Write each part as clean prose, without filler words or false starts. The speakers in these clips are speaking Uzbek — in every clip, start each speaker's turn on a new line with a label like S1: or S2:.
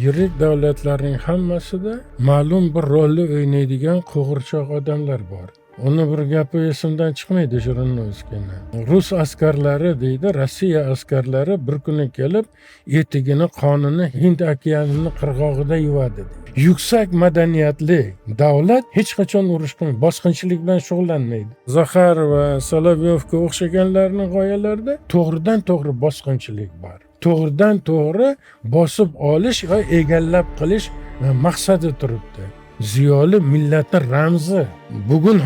S1: yirik davlatlarning hammasida ma'lum bir rolni o'ynaydigan qo'g'irchoq odamlar bor. Uni bir gapi esimdan chiqmaydi Jirinovskiyni. Rus askarlari deydi, Rossiya askarlari bir kuni kelib etigini, qonini Hind okeanini qirg'og'ida yuvadi. Yuksak madaniyatli davlat hech qachon urush qilmaydi, bosqinchilik bilan shug'ullanmaydi. Zaxar va Solovyovga o'xshaganlarning g'oyalarida to'g'ridan to'g'ri bosqinchilik bor. To'g'ridan to'g'ri bosib olish va egallab qilish maqsadi turibdi. Ziyoli millatning ramzi. Bugun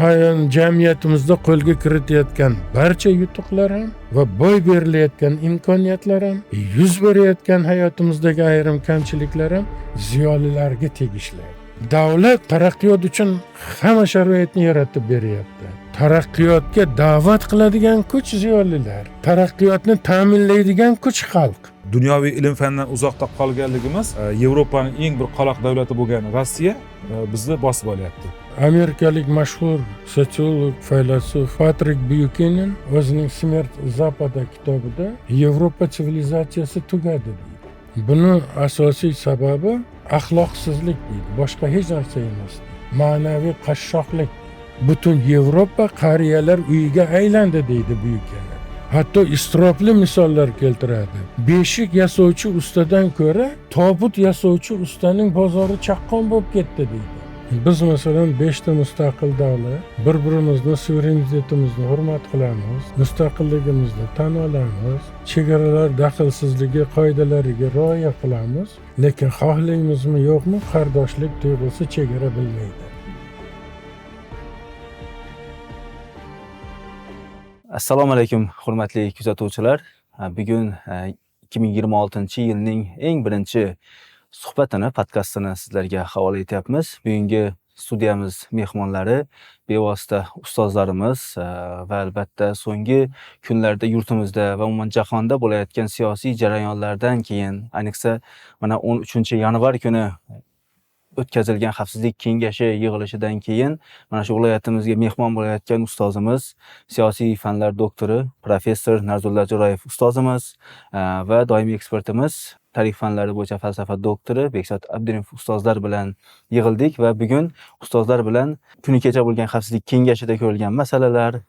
S1: jamiyatimizda qo'lga kiritayotgan barcha yutuqlar ham va boy berilayotgan imkoniyatlar ham, yuz berayotgan hayotimizdagi ayrim kamchiliklar ham ziyolilarga tegishli. Davlat taraqqiyot uchun hamma sharoitni yaratib beryapti. Taraqqiyotga da'vat qiladigan kuch ziyolilar, taraqqiyotni ta'minlaydigan kuch xalq.
S2: Dunyoviy ilm fandan uzoqda qolganligimiz, Yevropaning eng bir qoloq davlati bo'lgan Rossiya bizni bosib olyapti.
S1: Amerikalik mashhur sotsiolog, faylasuf Patrik Byukenin o'zining Smert Zapada kitobida Yevropa sivilizatsiyasi tugadi deydi. Buni asosiy sababi axloqsizlik deydi, boshqa hech narsa emas. Ma'naviy qashshoqlik. Butun Yevropa qariyalar uyiga aylandi deydi Byukenin. Hatto istirobli misollar keltiradi. Beshik yasovchi ustadan ko'ra tobut yasovchi ustaning bozori chaqqon bo'lib ketdi deydi. Biz masalan 5 ta mustaqil davlat bir-birimizni suverenitetimizni hurmat qilamiz, mustaqilligimizni tan olamiz, chegaralar daxlsizligi qoidalariga rioya qilamiz, lekin xohlaymizmi yo'qmi qardoshlik tuyg'usi chegara bilmaydi.
S3: Assalomu alaykum hurmatli kuzatuvchilar. Bugun 2026-yilning eng birinchi suhbatini, podkastini sizlarga havola etyapmiz. Bugungi studiyamiz mehmonlari bevosita ustozlarimiz va albatta so'nggi kunlarda yurtimizda va umuman jahonda bo'layotgan siyosiy jarayonlardan keyin, ayniqsa mana 13-yanvar kuni o'tkazilgan Xavfsizlik kengashi yig'ilishidan keyin mana shu viloyatimizga mehmon bo'layotgan ustozimiz, siyosiy fanlar doktori, professor Narzulla Jo'rayev ustozimiz va doimiy ekspertimiz, tarix fanlari bo'yicha falsafa doktori Bekzod Abdurahimov ustozlar bilan yig'ildik va bugun ustozlar bilan kuni kecha bo'lgan Xavfsizlik kengashida ko'rilgan masalalar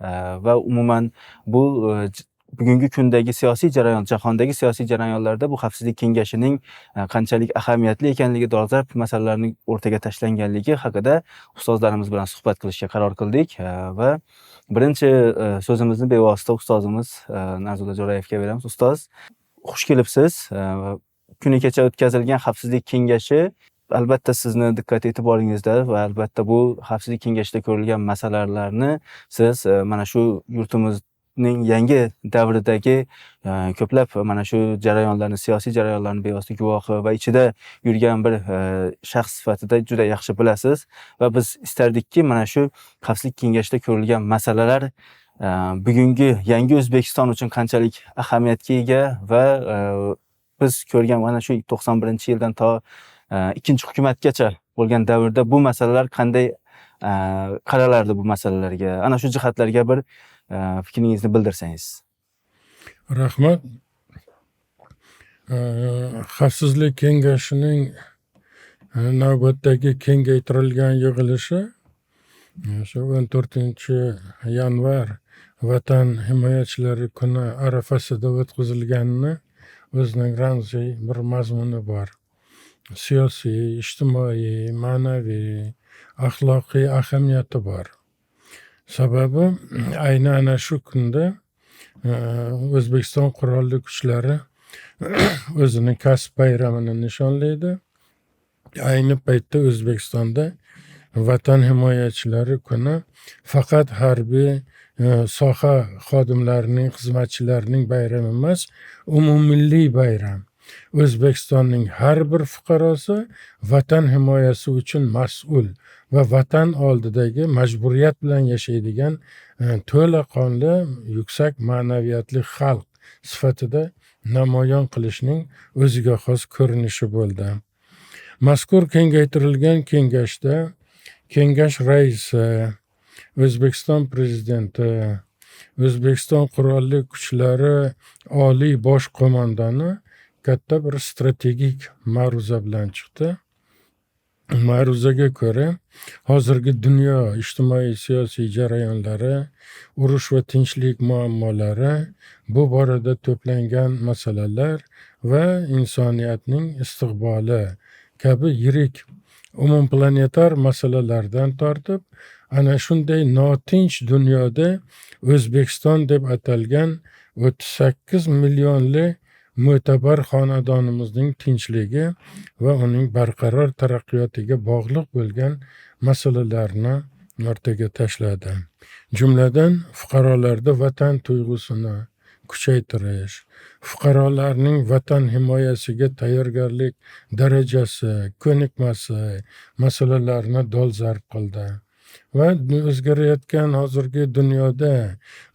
S3: va umuman bu bugungi kundagi siyosiy jarayon, jahondagi siyosiy jarayonlarda bu Xavfsizlik kengashining qanchalik ahamiyatli ekanligi dolzarb masalalarning o'rtaga tashlanganligi haqida ustozlarimiz bilan suhbat qilishga qaror qildik va birinchi so'zimizni bevosita ustozimiz Narzulla Jo'rayevga beramiz. Ustoz, xush kelibsiz. Kuni kecha o'tkazilgan Xavfsizlik kengashi albatta sizni diqqat e'tiboringizda va albatta bu Xavfsizlik kengashida ko'rilgan masalalarni siz mana shu yurtimizning yangi davridagi ko'plab mana shu jarayonlarni, siyosiy jarayonlarni bevosita guvohi va ichida yurgan bir shaxs sifatida juda yaxshi bilasiz va biz istardikki mana shu Xavfsizlik kengashida ko'rilgan masalalar bugungi yangi O'zbekiston uchun qanchalik ahamiyatga ega va biz ko'rgan mana shu 91-yildan to ikkinchi hukumatgacha bo'lgan davrda bu masalalar qanday qaralardi bu masalalarga? Ana shu jihatlarga bir fikringizni bildirsangiz.
S1: Rahmat. Xavfsizlik kengashining navbatdagi kengaytirilgan yig'ilishi shu 14-yanvar Vatan himoyachilari kuni arafasida o'tkazilganini o'zining ramziy bir mazmuni bor. Siyosiy, ijtimoiy, ma'naviy, axloqiy ahamiyati bor. Sababi aynan ana shu kunda O'zbekiston qurolli kuchlari o'zining kasb bayramini nishonlaydi. Ayni paytda O'zbekistonda Vatan himoyachilari kuni faqat harbiy soha xodimlarining, xizmatchilarining bayrami emas, umummilliy bayram. O'zbekistonning har bir fuqarosi vatan himoyasi uchun mas'ul va vatan oldidagi majburiyat bilan yashaydigan to'laqonli, yuksak ma'naviyatli xalq sifatida namoyon qilishning o'ziga xos ko'rinishi bo'ldi. Mazkur kengaytirilgan kengashda kengash raisi, O'zbekiston prezidenti, O'zbekiston qurolli kuchlari oliy bosh qo'mondoni katta bir strategik ma'ruza bilan chiqdi. Ma'ruzaga ko'ra, hozirgi dunyo ijtimoiy siyosiy jarayonlari, urush va tinchlik muammolari, bu borada to'plangan masalalar va insoniyatning istiqboli kabi yirik umumplanetar masalalardan tortib, ana shunday notinch dunyoda O'zbekiston deb atalgan 38 millionli mo'tabar xonadonimizning tinchligi va uning barqaror taraqqiyotiga bog'liq bo'lgan masalalarni o'rtaga tashladi. Jumladan, fuqarolarda vatan tuyg'usini kuchaytirish, fuqarolarning vatan himoyasiga tayyorgarlik darajasi, ko'nikmasi masalalarini dolzarb qildi va o'zgarayotgan hozirgi dunyoda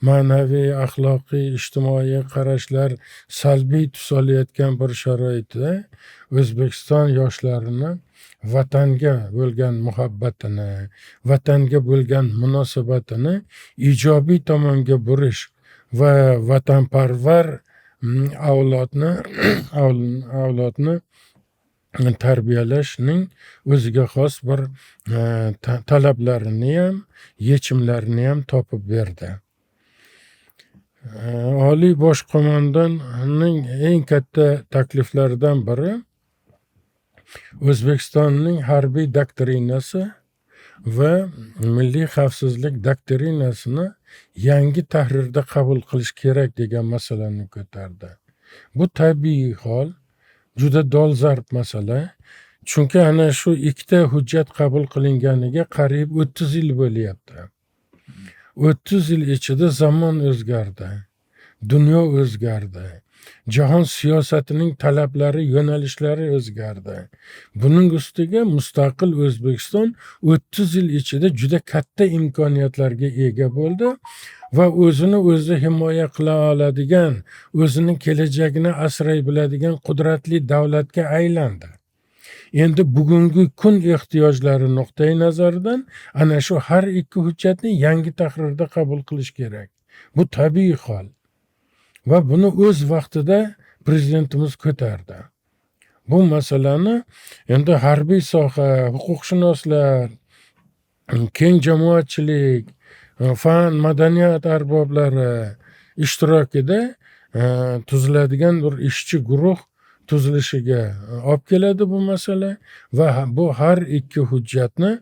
S1: ma'naviy, axloqiy, ijtimoiy qarashlar salbiy tus olayotgan bir sharoitda O'zbekiston yoshlarini vatanga bo'lgan muhabbatini, vatanga bo'lgan munosabatini ijobiy tomonga burish va vatanparvar avlodni tarbiyalashning o'ziga xos bir talablarini ham, yechimlarini ham topib berdi. Oliy bosh qo'mondonning eng katta takliflaridan biri O'zbekistonning harbiy doktrinasi va milliy xavfsizlik doktrinasini yangi tahrirda qabul qilish kerak degan masalani ko'tardi. Bu tabiiy hol, juda dolzarb masala. Chunki ana shu ikkita hujjat qabul qilinganiga qariyb 30 yil bo'lyapti. 30 yil ichida zamon o'zgardi, dunyo o'zgardi, jahon siyosatining talablari, yo'nalishlari o'zgardi. Buning ustiga mustaqil O'zbekiston 30 yil ichida juda katta imkoniyatlarga ega bo'ldi va o'zini o'zi himoya qila oladigan, o'zining kelajagini asray biladigan qudratli davlatga aylandi. Endi bugungi kun ehtiyojlari nuqtai nazaridan ana shu har ikki hujjatni yangi tahrirda qabul qilish kerak. Bu tabiiy hol. Va buni o'z vaqtida prezidentimiz ko'tardi. Bu masalani endi harbiy soha, huquqshunoslar, keng jamoatchilik, fan, madaniyat arboblari ishtirokida tuziladigan bir ishchi guruh tuzilishiga olib keladi bu masala va bu har ikki hujjatni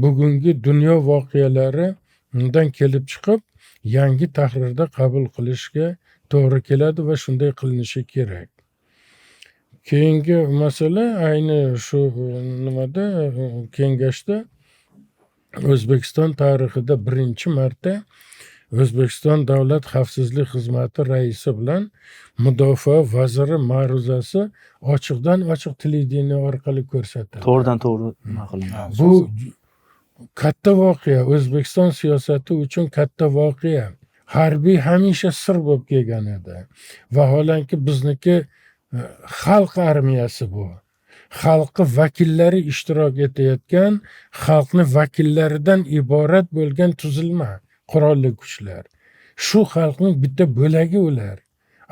S1: bugungi dunyo voqealaridan kelib chiqib yangi tahrirda qabul qilishga to'g'ri keladi va shunday qilinishi kerak. Keyingi masala ayni shu nimada kengashda O'zbekiston tarixida birinchi marta O'zbekiston Davlat xavfsizlik xizmati raisi bilan mudofaa vaziri ma'ruzasi ochiqdan ochiq televideniya orqali ko'rsatildi.
S3: To'g'ridan to'g'ri nima qilingan.
S1: Bu katta voqea, O'zbekiston siyosati uchun katta voqea. Harbiy hamisha sir bo'lib kelgan edi. Vaholanki bizniki xalq armiyasi bu. Xalqi vakillari ishtirok etayotgan, xalqni vakillaridan iborat bo'lgan tuzilma, qurolli kuchlar. Shu xalqning bitta bo'lagi ular.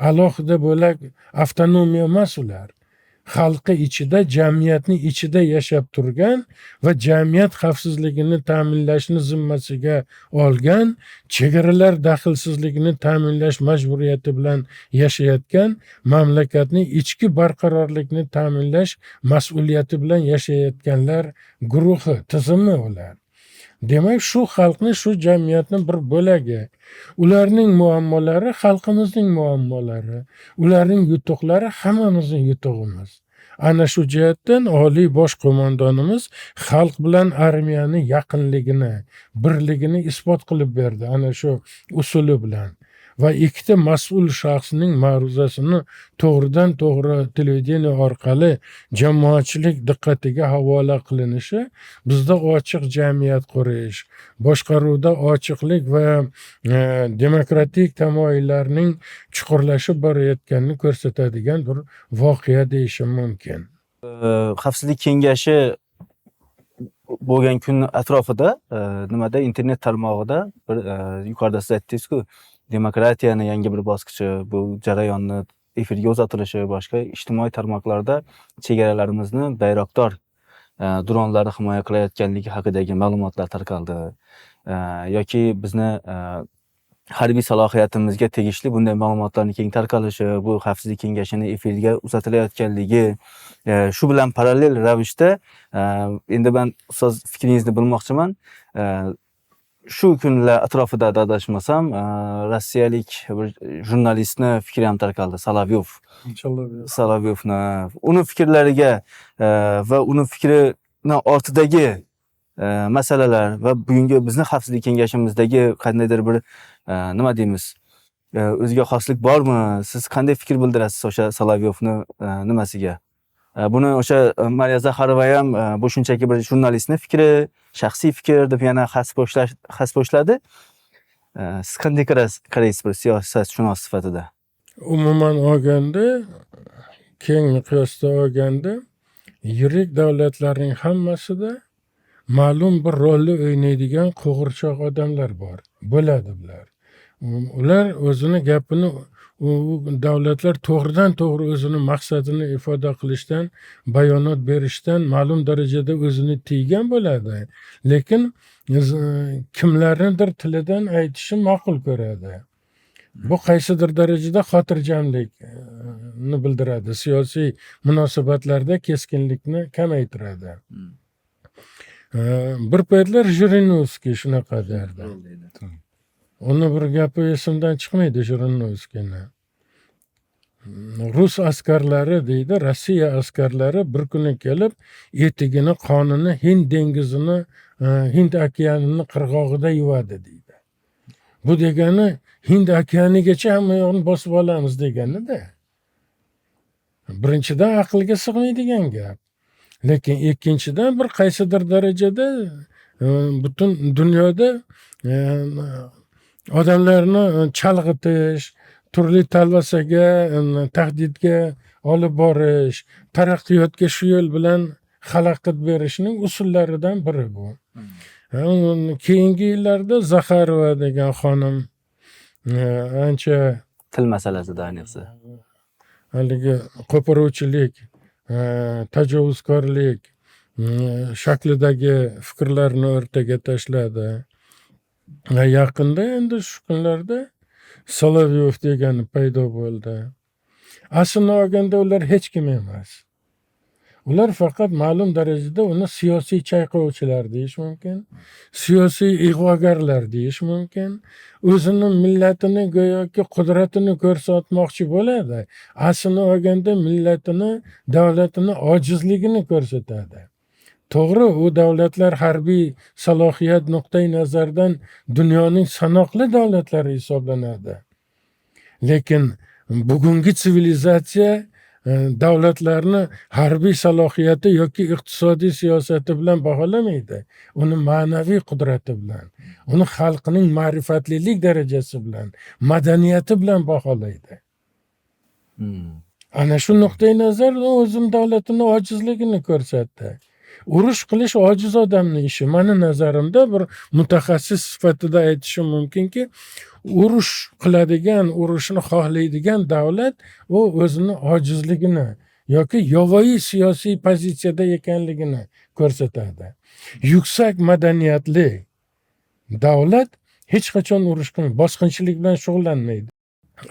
S1: Alohida bo'lak avtonomiya emas ular. Xalqi ichida, jamiyatning ichida yashab turgan va jamiyat xavfsizligini ta'minlashni zimmasiga olgan, chegaralar daxlsizligini ta'minlash majburiyati bilan yashayotgan, mamlakatning ichki barqarorlikni ta'minlash mas'uliyati bilan yashayotganlar guruhi, tizimi ular. Demak, shu xalqni, shu jamiyatni bir bo'lagi. Ularning muammolari xalqimizning muammolari, ularning yutuqlari hammamizning yutug'imiz. Ana shu jihatdan oliy bosh qo'mondonimiz xalq bilan armiyani yaqinligini, birligini isbot qilib berdi ana shu usuli bilan. Va ikkita mas'ul shaxsning ma'ruzasini to'g'ridan to'g'ri televideniya orqali jamoatchilik diqqatiga havola qilinishi bizda ochiq jamiyat qurish, boshqaruvda ochiqlik va demokratik tamoyillarning chuqurlashib borayotganini ko'rsatadigan bir voqea deyishim mumkin.
S3: Xavfsizlik kengashi bo'lgan kun atrofida nimada internet tarmog'ida bir yuqorida siz aytdingiz-ku, demokratiyani yangi bir bosqichi, bu jarayonni efirga uzatilishi, boshqa ijtimoiy tarmoqlarda chegaralarimizni bayroqdor dronlar himoya qilayotganligi haqidagi ma'lumotlar tarqaldi. Yoki bizni harbiy salohiyatimizga tegishli bunday ma'lumotlarning keng tarqalishi, bu Xavfsizlik kengashining efirga uzatilayotganligi, shu bilan parallel ravishda endi men ustoz fikringizni bilmoqchiman. Shu kunlar atrofida adashmasam, rossiyalik bir jurnalistni fikri ham tarqaldi, Solovyovni. Uni fikrlariga va uni fikrini ortidagi masalalar va bugungi bizni Xavfsizlik kengashimizdagi qandaydir bir nima deymiz, o'ziga xoslik bormi? Siz qanday fikr bildirasiz o'sha Solovyovni nimasiga? Buni o'sha Mariya Zaxarova ham bu shunchaki bir jurnalistning fikri, shaxsiy fikr deb yana hasposhladi. Siz qanday qaraysiz bir siyosatshunos sifatida?
S1: Umuman olganda, keng miqyosda olganda, yirik davlatlarning hammasida ma'lum bir rolni o'ynaydigan qo'g'irchoq odamlar bor. Bo'ladi bular. Ular o'zini gapini davlatlar to'g'ridan-to'g'ri o'zini maqsadini ifoda qilishdan, bayonot berishdan ma'lum darajada o'zini tiygan bo'ladi. Lekin kimlarnidir tilidan aytishi ma'qul ko'radi. Bu qaysidir darajada xotirjamlikni bildiradi. Siyosiy munosabatlarda keskinlikni kamaytiradi. Bir paytlar Jirinovskiy shunaqa derdi. Uni bir gapi esimdan chiqmaydi Jirinovskiyni. Rus askarlari deydi, Rossiya askarlari bir kuni kelib, etigini, qonini Hind dengizini, Hind okeanini qirg'og'ida yuvadi deydi. Bu degani Hind okeanigacha hamma yo'qni bosib olamiz degani-da. Birinchidan aqlga sig'maydigan gap. Lekin ikkinchidan bir qaysidir darajada butun dunyoda odamlarni chalg'itish, turli talvasaga, tahdidga olib borish, taraqqiyotga shu yo'l bilan xalaqit berishning usullaridan biri bu. Keyingi yillarda Zaxarova degan xonim ancha
S3: Til masalasida ayniqsa.
S1: haligi qo'poruvchilik, tajovuzkorlik shaklidagi fikrlarni o'rtaga tashladi. Yaqinda endi shu kunlarda Solovyov degani paydo bo'ldi. Aslini olganda ular hech kim emas. Ular faqat ma'lum darajada uni siyosiy chayqovchilar deyish mumkin, siyosiy ig'vogarlar deyish mumkin. O'zini millatini go'yoki qudratini ko'rsatmoqchi bo'ladi. Aslini olganda millatini, davlatini ojizligini ko'rsatadi. To'g'ri, u davlatlar harbiy salohiyat nuqtai nazaridan dunyoning sanoqli davlatlari hisoblanadi. Lekin bugungi sivilizatsiya davlatlarni harbiy salohiyati yoki iqtisodiy siyosati bilan baholamaydi. Uni ma'naviy qudrati bilan, uni xalqining ma'rifatlilik darajasi bilan, madaniyati bilan baholaydi. Ana shu nuqtai nazar o'zini davlatini ojizligini ko'rsatdi. Urush qilish ojiz odamning ishi. Meni nazarimda bir mutaxassis sifatida aytishim mumkinki, urush qiladigan, urushni xohlaydigan davlat u o'zini ojizligini yoki yovvoyi siyosiy pozitsiyada ekanligini ko'rsatadi. Yuksak madaniyatli davlat hech qachon urush qilmaydi, bosqinchilik bilan shug'ullanmaydi.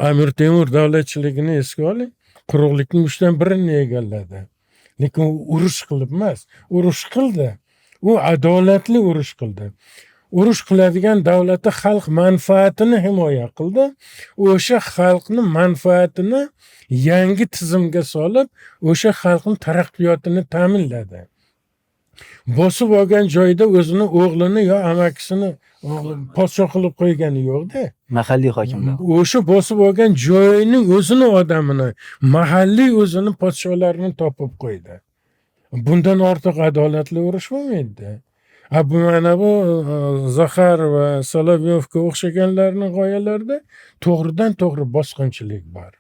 S1: Amir Temur davlatchiligini esga oling, quruqlikning 3/1 egalladi. Lekin u urush qilib emas, urush qildi. U adolatli urush qildi. Urush qiladigan davlati xalq manfaatini himoya qildi. O'sha xalqning manfaatini yangi tizimga solib, o'sha xalqning taraqqiyotini ta'minladi. Bosib olgan joyda o'zini o'g'lini yo amakisini podshoh qilib qo'ygani yo'q-da.
S3: Mahalliy hokimlar.
S1: O'sha bosib olgan joyning o'zini odamini, mahalliy o'zini podshohlarini topib qo'ydi. Bundan ortiq adolatli urush bo'lmaydi. Bu mana bu Zaxar va Solovyovga o'xshaganlarning g'oyalarida to'g'ridan-to'g'ri bosqinchilik bor.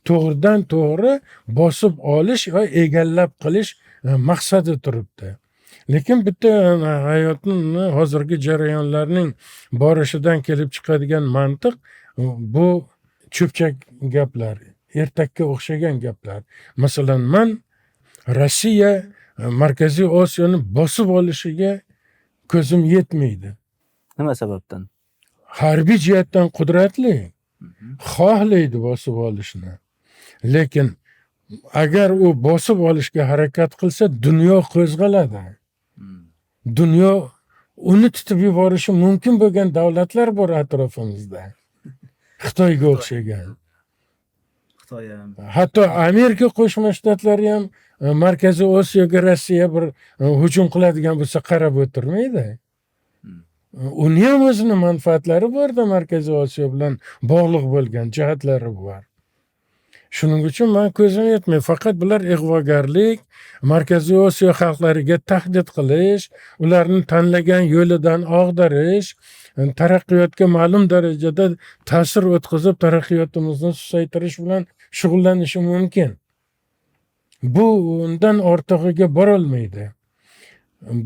S1: To'g'ridan-to'g'ri bosib olish va egallab qilish maqsadi turibdi. Lekin bitta hayotning hozirgi jarayonlarning borishidan kelib chiqadigan mantiq bu cho'pchak gaplar. ertakka o'xshagan gaplar. Masalan, man Rossiya Markaziy Osiyoni bosib olishiga ko'zim yetmaydi.
S3: Nima sababdan?
S1: Harbiy jihatdan qudratli, xohlaydi bosib olishni. Lekin agar u bosib olishga harakat qilsa, dunyo qo'zg'aladi. Dunyo uni tutib yuborishi mumkin bo'lgan davlatlar bor atrofimizda. Xitoyga o'xshagan.
S3: Xitoy ham.
S1: Hatto Amerika Qo'shma Shtatlari ham Markaziy Osiyoga Rossiya bir hujum qiladigan bo'lsa qarab o'tirmaydi. Uni ham o'zini manfaatlari borda, Markaziy Osiyo bilan bog'liq bo'lgan jihatlari bor. Shuning uchun men ko'zim yetmaydi. Faqat bular ig'vogarlik, Markaziy Osiyo xalqlariga tahdid qilish, ularni tanlagan yo'lidan og'darish, taraqqiyotga ma'lum darajada ta'sir o'tkazib, taraqqiyotimizni susaytirish bilan shug'ullanishi mumkin. Bundan ortig'iga borolmaydi.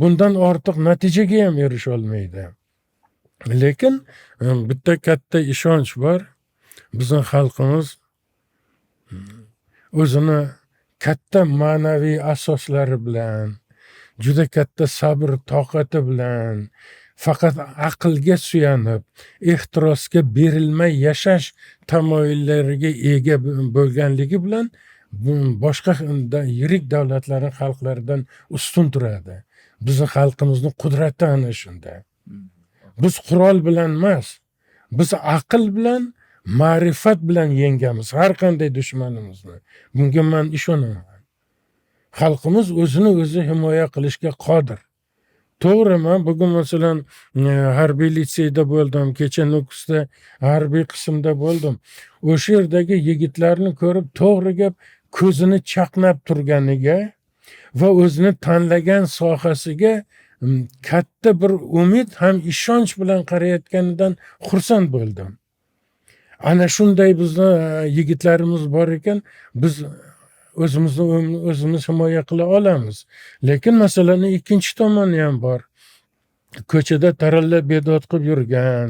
S1: Bundan ortiq natijaga ham erisha olmaydi. Lekin bitta katta ishonch bor. Bizning xalqimiz o'zini katta ma'naviy asoslari bilan, juda katta sabr toqati bilan, faqat aqlga suyanib, ehtirosga berilmay yashash tamoyillariga ega bo'lganligi bilan boshqa yirik davlatlarning xalqlaridan ustun turadi. Bizning xalqimizning qudrati ana shunda. Biz qurol bilan emas, biz aql bilan, ma'rifat bilan yengamiz har qanday dushmanimizni. Bunga men ishonaman. Xalqimiz o'zini o'zi himoya qilishga qodir. To'g'ri, men bugun masalan harbiy litseyda bo'ldim, kecha Nukusda harbiy qismda bo'ldim. O'sha yerdagi yigitlarni ko'rib, to'g'ri gap, ko'zini chaqnab turganiga va o'zini tanlagan sohasiga katta bir umid ham ishonch bilan qarayotganidan xursand bo'ldim. Ana shunday bizni yigitlarimiz bor ekan, biz o'zimiz himoya qila olamiz. Lekin masalaning ikkinchi tomoni ham bor. Ko'chada tarallab bedod qilib yurgan,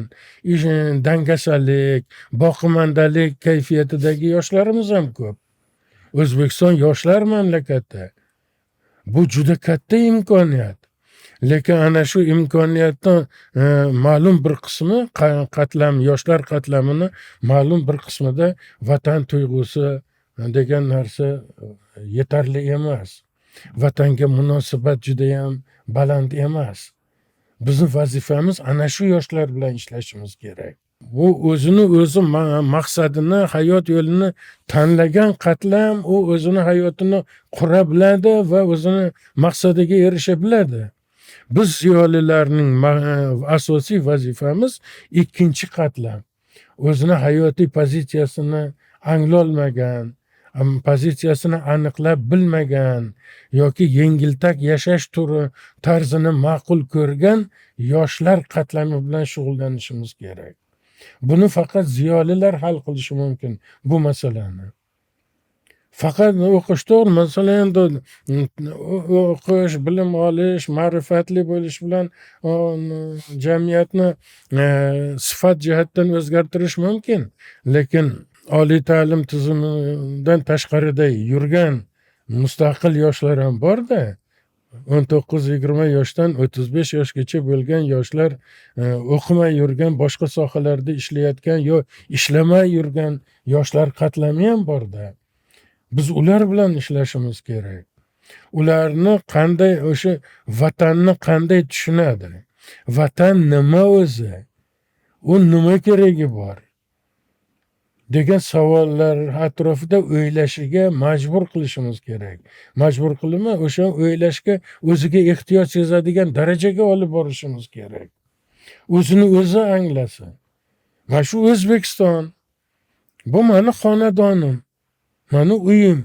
S1: dangasalik, boqimandalik kayfiyatidagi yoshlarimiz ham ko'p. O'zbekiston yoshlar mamlakati. Bu juda katta imkoniyat. Lekin ana shu imkoniyatning ma'lum bir qismi yoshlar qatlamini ma'lum bir qismida vatan tuyg'usi degan narsa yetarli emas. Vatanga munosabat juda ham baland emas. Bizning vazifamiz ana shu yoshlar bilan ishlashimiz kerak. Bu o'zini o'zi maqsadini, hayot yo'lini tanlagan qatlam, u o'zini hayotini qura biladi va o'zini maqsadiga erisha biladi. Biz ziyolilarning asosiy vazifamiz ikkinchi qatlam. O'zini hayotiy pozitsiyasini anglolmagan, pozitsiyasini aniqlab bilmagan yoki yengiltak yashash tarzini ma'qul ko'rgan yoshlar qatlami bilan shug'ullanishimiz kerak. Buni faqat ziyolilar hal qilishi mumkin bu masalani. Faqat o'qish to'g'ri, masalan, o'qish, bilim olish, ma'rifatli bo'lish bilan jamiyatni sifat jihatdan o'zgartirish mumkin. Lekin oliy ta'lim tizimidan tashqarida yurgan mustaqil yoshlar ham bor-da. 19-20 yoshdan 35 yoshgacha bo'lgan yoshlar, o'qimay yurgan, boshqa sohalarda ishlayotgan yo ishlamay yurgan yoshlar qatlami ham bor-da. Biz ular bilan ishlashimiz kerak. Ularni qanday, o'sha vatanni qanday tushunadi? Vatan nima o'zi? U nima keragi bor? degan savollar atrofida o'ylashiga majbur qilishimiz kerak. Majbur qilma, o'sha o'ylashga o'ziga ehtiyoj sezadigan darajaga olib borishimiz kerak. O'zini o'zi anglasin. Mana shu O'zbekiston, bu meni xonadonim, meni uyim.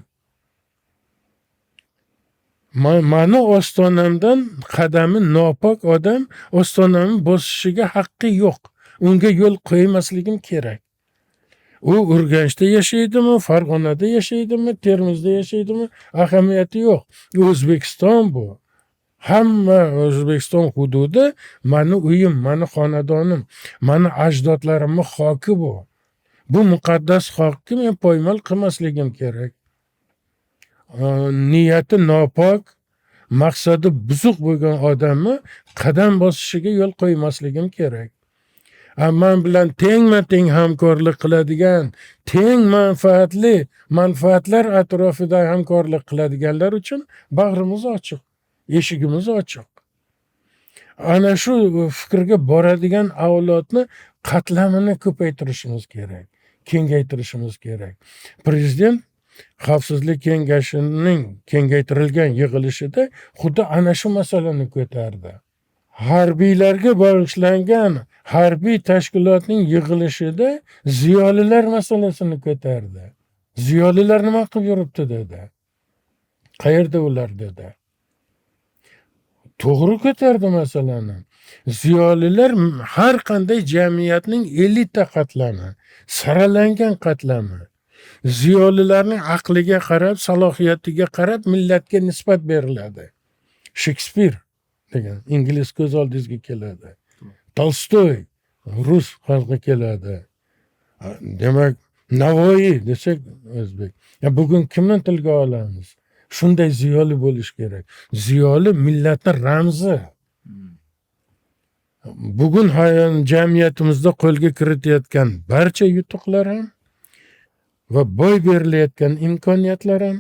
S1: Mani ostonamdan qadami nopok odam ostonamni bosishiga haqqi yo'q. Unga yo'l qo'ymasligim kerak. U Urganchda yashaydimi, Farg'onada yashaydimi, Termizda yashaydimi, ahamiyati yo'q. O'zbekiston bu. Hamma O'zbekiston hududi mani uyim, mani xonadonim, mani ajdodlarimning xoki bu. Bu muqaddas haqni men poymol qilmasligim kerak. Niyati nopok, maqsadi buzuq bo'lgan odamni qadam bosishiga yo'l qo'ymasligim kerak. Men bilan tengma-teng hamkorlik qiladigan, teng manfaatlar atrofida hamkorlik qiladiganlar uchun bag'rimiz ochiq, eshigimiz ochiq. Ana shu fikrga boradigan avlodni qatlamini ko'paytirishimiz kerak, kengaytirishimiz kerak. Prezident Xavfsizlik kengashining kengaytirilgan yig'ilishida xuddi ana shu masalani ko'tardi. Harbiylarga bag'ishlangan harbiy tashkilotning yig'ilishida ziyolilar masalasini ko'tardi. Ziyolilar nima qilib yuribdi dedi. Qayerda ular dedi. To'g'ri ko'tardi masalani. Ziyolilar har qanday jamiyatning elita qatlami, saralangan qatlami. Ziyolilarning aqliga qarab, salohiyatiga qarab millatga nisbat beriladi. Shekspir degan ingliz ko'z oldingizga keladi. Tolstoy rus xalqi keladi. Demak, Navoiy desak o'zbek. Bugun kimni tilga olamiz? Shunday ziyoli bo'lish kerak. Ziyoli millatning ramzi. Bugun jamiyatimizda qo'lga kiritayotgan barcha yutuqlar ham va boy berilayotgan imkoniyatlar ham,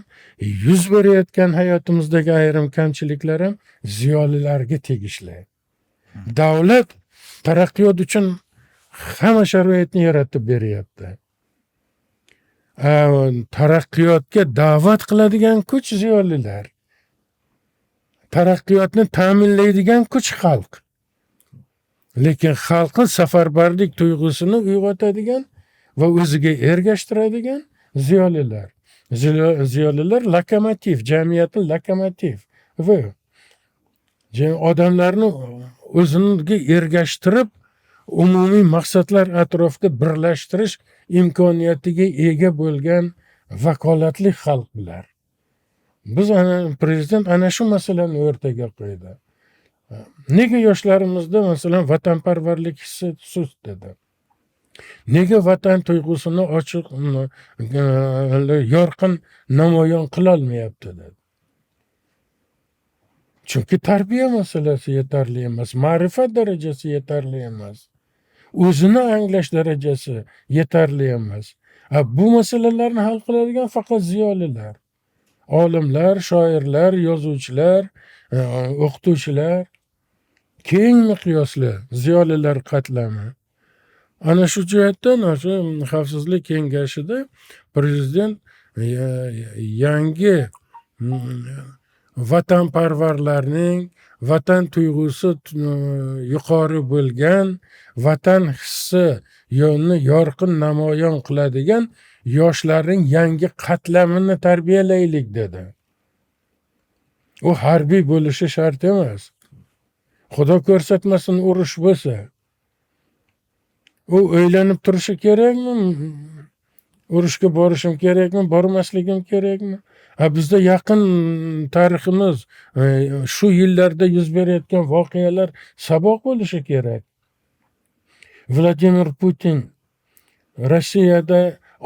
S1: yuz berayotgan hayotimizdagi ayrim kamchiliklar ham ziyolilarga tegishli. Davlat taraqqiyot uchun hamma sharoitni yaratib beryapti. Taraqqiyotga da'vat qiladigan kuch ziyolilar. Taraqqiyotni ta'minlaydigan kuch xalq. Lekin xalqning safarbarlik tuyg'usini uyg'otadigan va o'ziga ergashtiradigan ziyolilar. Ziyolilar lokomotiv, jamiyatning lokomotiv va odamlarni o'ziga ergashtirib umumiy maqsadlar atrofida birlashtirish imkoniyatiga ega bo'lgan vakolatli xalq bular. Biz prezident ana shu masalani o'rtaga qo'ydi. Nega yoshlarimizda masalan vatanparvarlik hissi sust dedi. Nega vatan tuyg'usini ochiq, yorqin namoyon qila olmayapti dedi. Chunki tarbiya masalasi yetarli emas, ma'rifat darajasi yetarli emas, o'zini anglash darajasi yetarli emas. Bu masalalarni hal qiladigan faqat ziyolilar, olimlar, shoirlar, yozuvchilar, o'qituvchilar, keng miqyosli ziyolilar qatlami. Ana shu jihatdan shu Xavfsizlik kengashida prezident yangi vatanparvarlarning vatan tuyg'usi yuqori bo'lgan, vatan hissi yo'lni yorqin namoyon qiladigan yoshlarning yangi qatlamini tarbiyalaylik dedi. U harbiy bo'lishi shart emas. Xudo ko'rsatmasin urush bo'lsa. U o'ylanib turishi kerakmi? Urushga borishim kerakmi, bormasligim kerakmi? Bizda yaqin tariximiz, shu yillarda yuz berayotgan voqealar saboq bo'lishi kerak. Vladimir Putin Rossiyada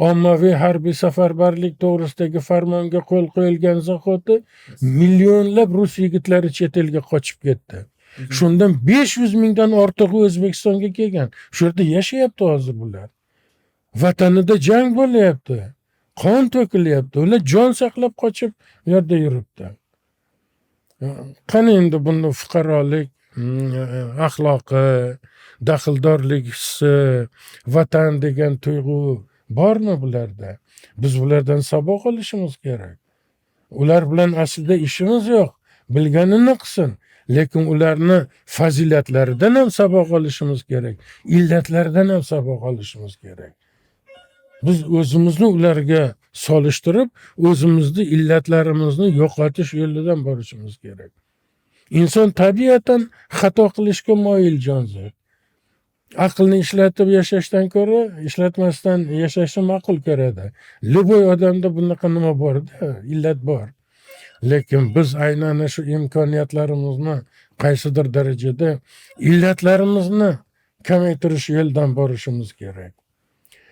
S1: ommaviy harbiy safarbarlik to'g'risidagi farmonga qo'l qo'yilgan zahoti millionlab rus yigitlari chet elga qochib ketdi. Shundan 500 mingdan ortig'i O'zbekistonga kelgan. Shu yerda yashayapti hozir bular. Vatanida jang bo'lyapti. Qon to'kilyapti. Ular jon saqlab qochib bu yerda yuribdi. Qani endi bunda fuqarolik axloqi, daxldorlik hissi, vatan degan tuyg'u bormi bularda? Biz bulardan saboq olishimiz kerak. Ular bilan aslida ishimiz yo'q. Bilganini qilsin. Lekin ularni fazilatlaridan ham saboq olishimiz kerak. Illatlaridan ham saboq olishimiz kerak. Biz o'zimizni ularga solishtirib, o'zimizni illatlarimizni yo'qotish yo'lidan borishimiz kerak. Inson tabiatan xato qilishga moyil jonzot. Aqlni ishlatib yashashdan ko'ra ishlatmasdan yashashni ma'qul ko'radi. Любой odamda bunaqa nima bor-da, illat bor. Lekin biz aynan shu imkoniyatlarimizni qaysidir darajada illatlarimizni kamaytirish yo'lidan borishimiz kerak.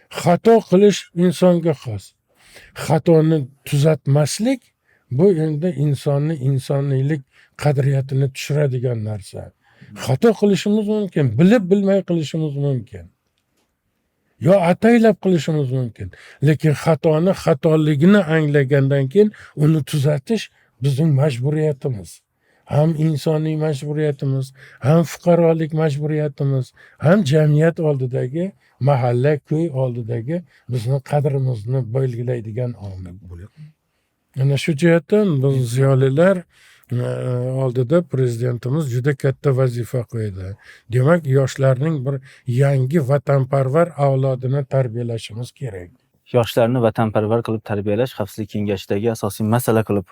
S1: Xato qilish insonga xos. Xatoni tuzatmaslik bu endi insonni insoniylik qadriyatini tushiradigan narsa. Xato qilishimiz mumkin, bilib bilmay qilishimiz mumkin. Yo ataylab qilishimiz mumkin. Lekin xatoni xatoligini anglagandan keyin uni tuzatish bizning majburiyatimiz. Ham insoniy majburiyatimiz, ham fuqarolik majburiyatimiz, ham jamiyat oldidagi, mahalla, ko'y oldidagi bizni qadrimizni belgilaydigan omil bo'lyapti. Ana shu jihatdan biz ziyolilar oldida prezidentimiz juda katta vazifa qo'ydi. Demak, yoshlarning bir yangi vatanparvar avlodini tarbiyalashimiz kerak.
S3: Yoshlarni vatanparvar qilib tarbiyalash Xavfsizlik kengashidagi asosiy masala qilib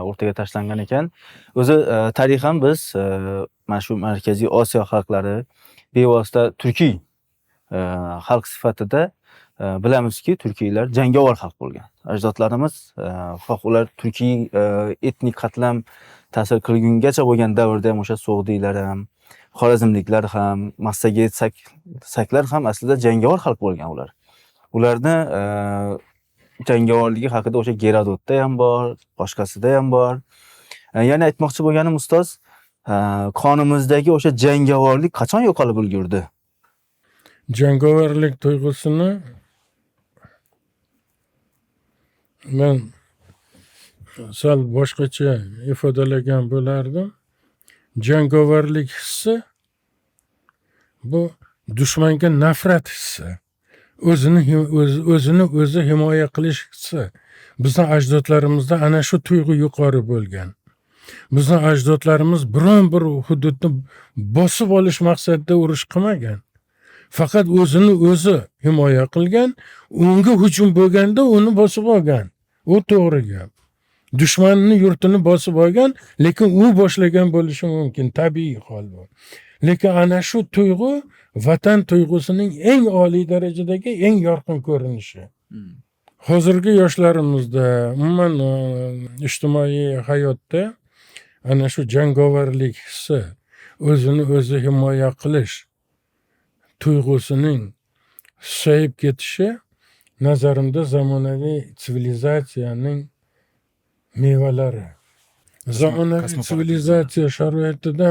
S3: o'rtaga tashlangan ekan. O'zi tarixan biz mana shu Markaziy Osiyo xalqlari bevosita turkiy xalq sifatida bilamizki, turkiylar jangovar xalq bo'lgan. Ajdodlarimiz xoh ular turkiy etnik qatlam ta'sir qilgungacha bo'lgan davrda ham o'sha so'g'diylar ham, xorazmliklar ham, massagetsaklar ham aslida jangovar xalq bo'lgan ular. Ularni jangovarligi haqida o'sha Gerodotda ham bor, boshqasida ham bor. Yana aytmoqchi bo'lganim ustoz, qonimizdagi o'sha jangovarlik qachon yo'qolib ulgurdi?
S1: Jangovarlik tuyg'usini men sal boshqacha ifodalagan bo'lardim. Jangovarlik hissi bu dushmanga nafrat hissi. O'zini o'zi himoya qilish hissi. Bizning ajdodlarimizda ana shu tuyg'u yuqori bo'lgan. Bizning ajdodlarimiz biron bir hududni bosib olish maqsadida urush qilmagan. Faqat o'zini o'zi himoya qilgan, unga hujum bo'lganda uni bosib olgan. U to'g'ri gap. Dushmanning yurtini bosib olgan, lekin u boshlagan bo'lishi mumkin, tabiiy hol bu. Lekin ana shu tuyg'u vatan tuyg'usining eng oliy darajadagi eng yorqin ko'rinishi. Hozirgi yoshlarimizda, umuman ijtimoiy hayotda ana shu jangovarlik hissi, o'zini o'zi himoya qilish tuyg'usining susayib ketishi nazarimda zamonaviy sivilizatsiyaning mevalari. Zamonaviy sivilizatsiya sharoitida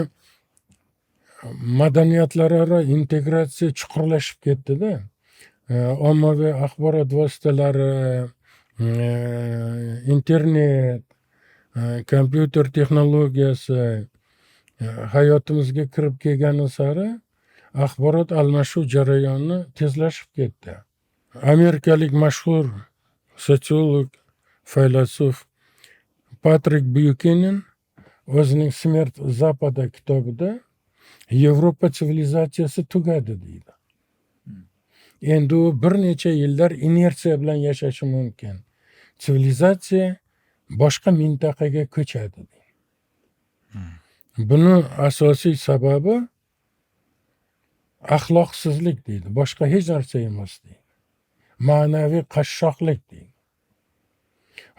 S1: madaniyatlararo integratsiya chuqurlashib ketdi-da. Ommaviy axborot vositalari, internet, kompyuter texnologiyasi hayotimizga kirib kelgani sari axborot almashuv jarayoni tezlashib ketdi. Amerikalik mashhur sotsiolog, faylasuf Patrik Buchanan o'zining Smert Zapada kitobida Yevropa sivilizatsiyasi tugadi deydi. Endi u bir necha yillar inersiya bilan yashashi mumkin. Sivilizatsiya boshqa mintaqaga ko'chadi deydi. Buni asosiy sababi axloqsizlik deydi. Boshqa hech narsa emas deydi. Ma'naviy qashshoqlik deydi.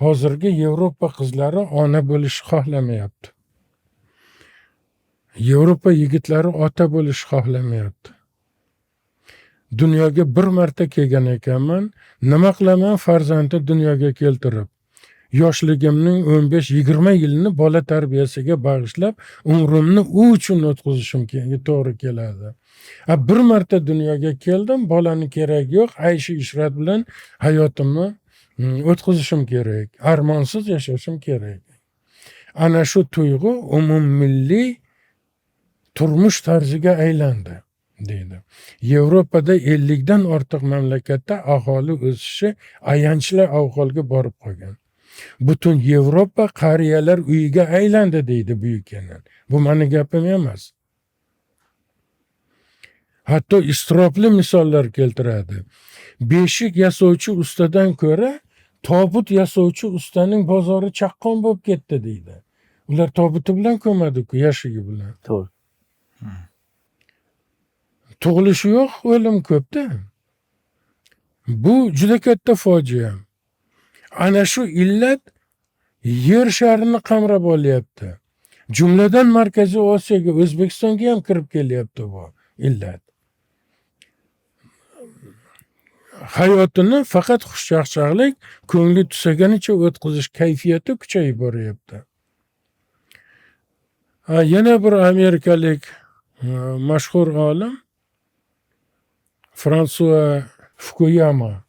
S1: Hozirgi Yevropa qizlari ona bo'lishni xohlamayapti. Yevropa yigitlari ota bo'lishni xohlamayapti. Dunyoga bir marta kelgan ekanman, nima qilaman farzandni dunyoga keltirib. Yoshligimning 15-20 yilini bola tarbiyasiga bag'ishlab, umrimni u uchun o'tkazishim to'g'ri keladi. Bir marta dunyoga keldim, bolani keragi yo'q, ayshi ishrat bilan hayotimni o'tkazishim kerak. Armonsiz yashashim kerak. Ana shu tuyg'u umummilliy turmush tarziga aylandi deydi. Yevropada 50 dan ortiq mamlakatda aholi o'sishi ayanchli ahvolga borib qolgan. Butun Yevropa qariyalar uyiga aylandi deydi Buchanan. Bu meni gapim emas. Hatto istirobli misollar keltiradi. Beshik yasovchi ustadan ko'ra tobut yasovchi ustaning bozori chaqqon bo'lib ketdi deydi. Ular tobuti bilan ko'madi-ku, yashigi bilan.
S3: To'g'ri.
S1: Tug'ilishi yo'q, o'lim ko'pda. Bu juda katta fojia. Ana shu illat yer sharini qamrab olyapti. Jumladan Markaziy Osiyoga, O'zbekistonga ham kirib kelyapti bu illat. hayotini faqat xushchaqchaqlik, ko'ngli tusaganicha o'tkazish kayfiyati kuchayib boryapti. Yana bir amerikalik mashhur olim Fransua Fukuyama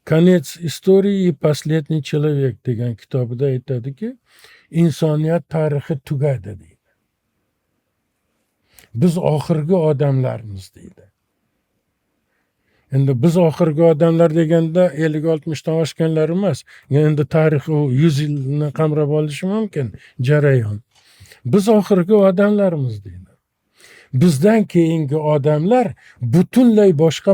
S1: "Konets istoriyi и последний человек" degan kitobida aytadiki, insoniyat tarixi tugadi deydi. Biz oxirgi odamlarmiz deydi. Endi biz oxirgi odamlar deganda 50-60 dan oshganlar emas. Endi tarix u 100 yilni qamrab olishi mumkin jarayon. Biz oxirgi odamlarmiz deydi. Bizdan keyingi odamlar butunlay boshqa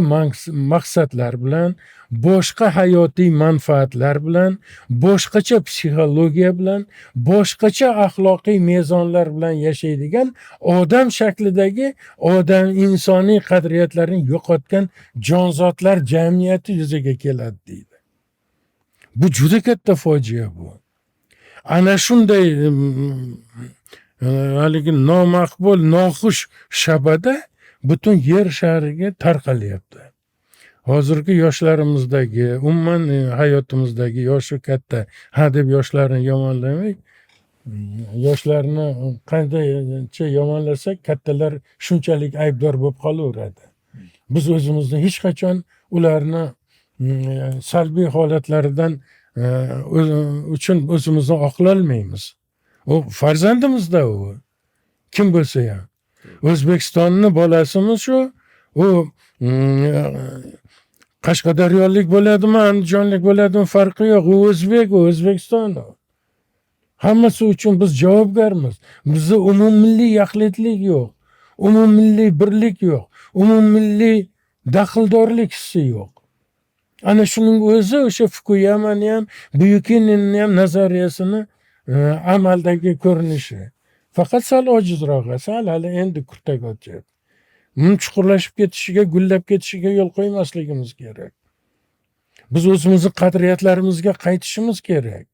S1: maqsadlar bilan, boshqa hayotiy manfaatlar bilan, boshqacha psixologiya bilan, boshqacha axloqiy mezonlar bilan yashaydigan odam shaklidagi insoniy qadriyatlarni yo'qotgan jonzotlar jamiyati yuzaga keladi deydi. Bu juda katta fojia bu. Ana shunday haligi nomaqbul, noxush shabada butun yer shariga tarqalyapti. Hozirgi yoshlarimizdagi, umuman hayotimizdagi yoshi katta, deb yoshlarni yomonlamay, yoshlarni qanchaycha yomonlasak, kattalar shunchalik aybdor bo'lib qolaveradi. Biz o'zimizni hech qachon ularni salbiy holatlaridan uchun o'zimizni oqlolmaymiz. U farzandimizda u. Kim bo'lsa ham. O'zbekistonni bolasimiz shu, u Qashqadaryolik bo'ladimi, Andijonlik bo'ladimi farqi yo'q. U o'zbek, u O'zbekiston. Hammasi uchun biz javobgarmiz. Bizda umummilliy yaxlitlik yo'q. Umummilliy birlik yo'q. Umummilliy daxldorlik hissi yo'q. Ana shuning o'zi o'sha Fukuyamani ham, Buyukinni ham nazariyasini amaldagi ko'rinishi. Faqat sal ojizroq, sal hali endi kurtak ochib. Chuqurlashib ketishiga, gullab ketishiga yo'l qo'ymasligimiz kerak. Biz o'zimizni qadriyatlarimizga qaytishimiz kerak.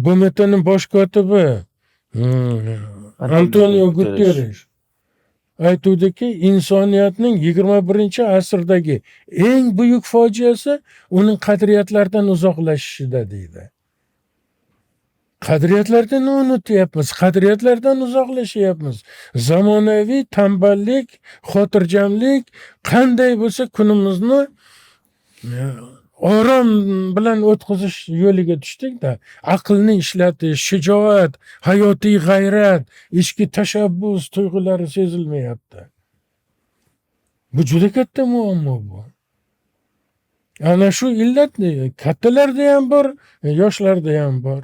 S1: BMTning bosh kotibi Antonio Guterres aytuvdiki, insoniyatning 21-asrdagi eng buyuk fojiasi uning qadriyatlardan uzoqlashishida deydi. Qadriyatlardan unutyapmiz, qadriyatlardan uzoqlashyapmiz. Zamonaviy tanballik, xotirjamlik qanday bo'lsa kunimizni orom bilan o'tkazish yo'liga tushdik-da. Aqlni ishlatish, shijoat, hayotiy g'ayrat, ichki tashabbus tuyg'ulari sezilmayapti. Bu juda katta muammo bu. Ana shu illat kattalarda ham bor, yoshlarda ham bor.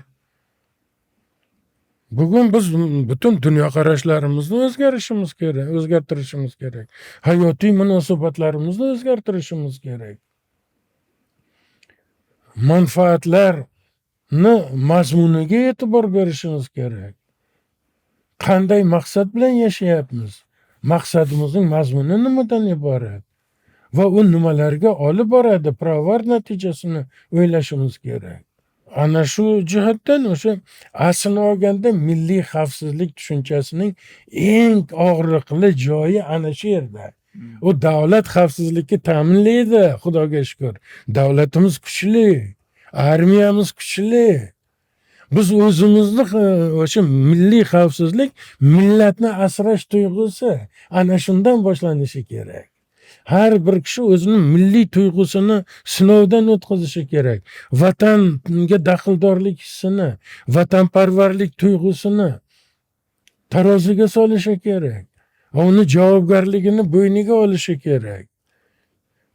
S1: Bugun biz butun dunyoqarashlarimizni o'zgartirishimiz kerak. Hayotiy munosabatlarimizni o'zgartirishimiz kerak. Manfaatlarni mazmuniga e'tibor berishimiz kerak. Qanday maqsad bilan yashayapmiz? Maqsadimizning mazmuni nimadan iborat? Va u nimalarga olib boradi? Pirovard natijasini o'ylashimiz kerak. Ana shu jihatdan o'sha aslini olganda milliy xavfsizlik tushunchasining eng og'riqli joyi ana shu yerda. U davlat xavfsizlikni ta'minlaydi, Xudoga shukr. Davlatimiz kuchli, armiyamiz kuchli. Biz o'zimizni o'sha milliy xavfsizlik, millatni asrash tuyg'usi ana shundan boshlanishi kerak. Har bir kishi o'zini milliy tuyg'usini sinovdan o'tkazishi kerak. Vatanga daxldorlik hissini, vatanparvarlik tuyg'usini taroziga solishi kerak. Uni javobgarligini bo'yniga olishi kerak.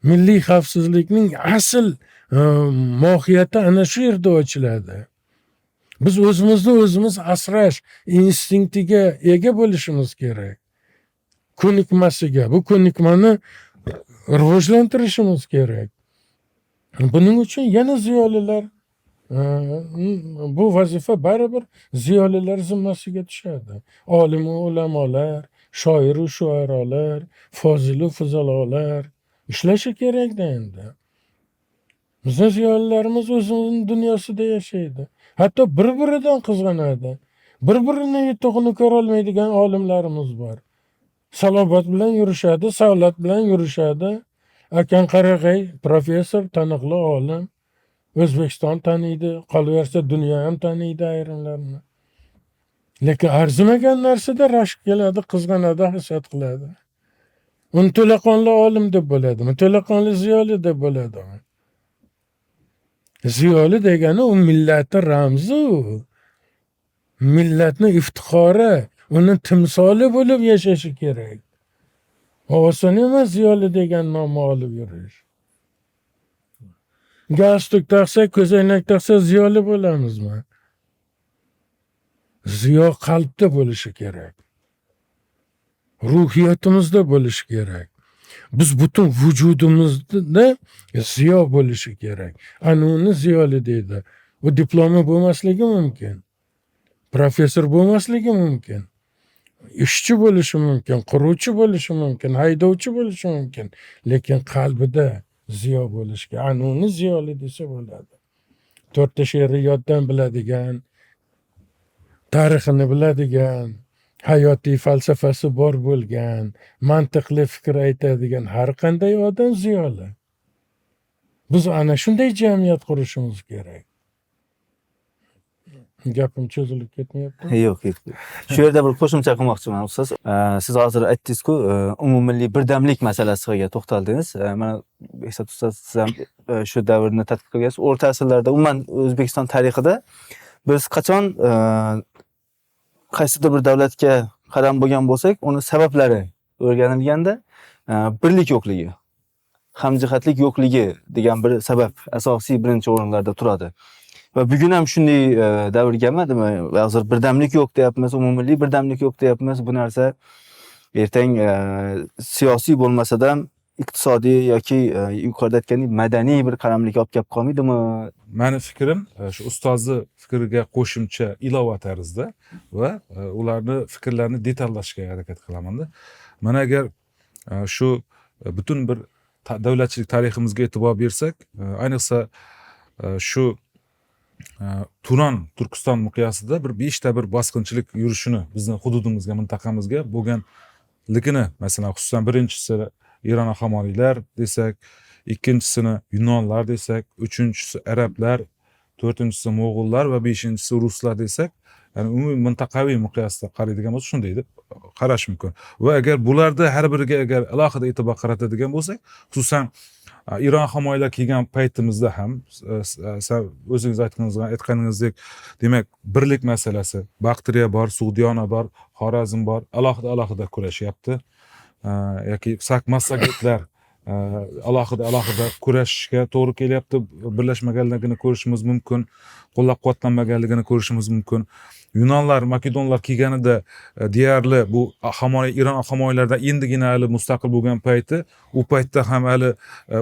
S1: Milliy xavfsizlikning asl mohiyati ana shu yerda ochiladi. Biz o'zimizni o'zimiz asrash instinktiga ega bo'lishimiz kerak. Ko'nikmasiga, bu ko'nikmani rivojlantirishimiz kerak. Buning uchun yana ziyolilar, bu vazifa baribir ziyolilar zimmasiga tushadi. Olim va ulamolar, shoir va shuarolar, fozil va fuzalolar ishlashi kerak-da endi. Bizning ziyolilarimiz o'zining dunyosida yashaydi. Hatto bir-biridan qizg'anadi. Bir-birini yutug'ini ko'ra olmaydigan olimlarimiz bor. Salobat bilan yurishadi, savlat bilan yurishadi. Akan Qarag'ay professor, taniqli olim. O'zbekiston taniydi, qolaversa dunyo ham taniydi ayrimlarini. Lekin arzimagan narsada rashk keladi, qizg'anadi, hasad qiladi. Uni to'laqonli olim deb bo'ladimi? To'laqonli ziyoli deb bo'ladimi? Ziyoli degani u millatning ramzi, millatning iftixori, uni timsoli bo'lib yashashi kerak. Oson emas ziyoli degan nomni olib yurish. Galstuk taqsa, ko'zoynak taqsa ziyoli bo'lamizmi? Ziyo qalbda bo'lishi kerak. Ruhiyatimizda bo'lishi kerak. Biz butun vujudimizda ziyo bo'lishi kerak. Ana uni ziyoli deydi. U diplomi bo'lmasligi mumkin. Professor bo'lmasligi mumkin. Ishchi bo'lishi mumkin, quruvchi bo'lishi mumkin, haydovchi bo'lishi mumkin. Lekin qalbida ziyo bo'lishi kerak. Ana uni ziyoli desa bo'ladi. 4 ta she'rni yoddan biladigan, tarixini biladigan, hayotiy falsafasi bor bo'lgan, mantiqli fikr aytadigan har qanday odam ziyoli. Biz ana shunday jamiyat qurishimiz kerak. Gapim cho'zilib ketmayapti?
S3: Yo'q, yo'q. Shu yerda bir qo'shimcha qilmoqchiman ustoz. Siz hozir aytdingiz-ku, umummilliy birdamlik masalasiga to'xtaldingiz. Mana Behzod ustoz, siz ham shu davrni tadqiq qilgansiz. O'rta asrlarda umuman O'zbekiston tarixida biz qachon qaysidir bir davlatga qaram bo'lgan bo'lsak, uni sabablari o'rganilganda birlik yo'qligi, hamjihatlik yo'qligi degan bir sabab asosiy birinchi o'rinlarda turadi. Va bugun ham shunday davrga kelmadimi? Hozir birdamlik yo'q deyapmiz, umummilliy birdamlik yo'q deyapmiz. Bu narsa ertang siyosiy bo'lmasa-ham iqtisodiy yoki yuqorida aytgandek madaniy bir qaramlik olib kelib qolmaydimi?
S2: Meni fikrim shu ustozni fikriga qo'shimcha ilova tarzda va ularni fikrlarini detallashga harakat qilaman-da. Mana agar shu butun bir davlatchilik tariximizga e'tibor bersak, ayniqsa shu Turan Turkiston miqyosida bir 5 ta bir bosqinchilik yurishini bizning hududimizga, mintaqamizga bo'lganligini, masalan, xususan birinchisi Eron hamoniylar desak, ikkinchisini Yunonlar desak, uchinchisi arablar, to'rtinchisi mo'g'ullar va beshinchisi ruslar desak, ya'ni umumiy mintaqaviy miqyosda qaraydigan bo'lsak, shunday deb qarash mumkin. Va agar bularda har biriga agar alohida e'tibor qaratadigan bo'lsak, xususan Eron hamoylar kelgan paytimizda ham o'zingiz aytganingizdek, demak, birlik masalasi, Baktriya bor, Sug'diyona bor, Xorazm bor, alohida kurashyapti. Yoki massagetlar alohida kurashishga to'g'ri kelyapti. Birlashmaganligini ko'rishimiz mumkin, qo'llab-quvvatlanmaganligini ko'rishimiz mumkin. Yunonlar, Makedonlar kelganida deyarli bu Eron hamoylardan endigina hali mustaqil bo'lgan payti, u paytda ham hali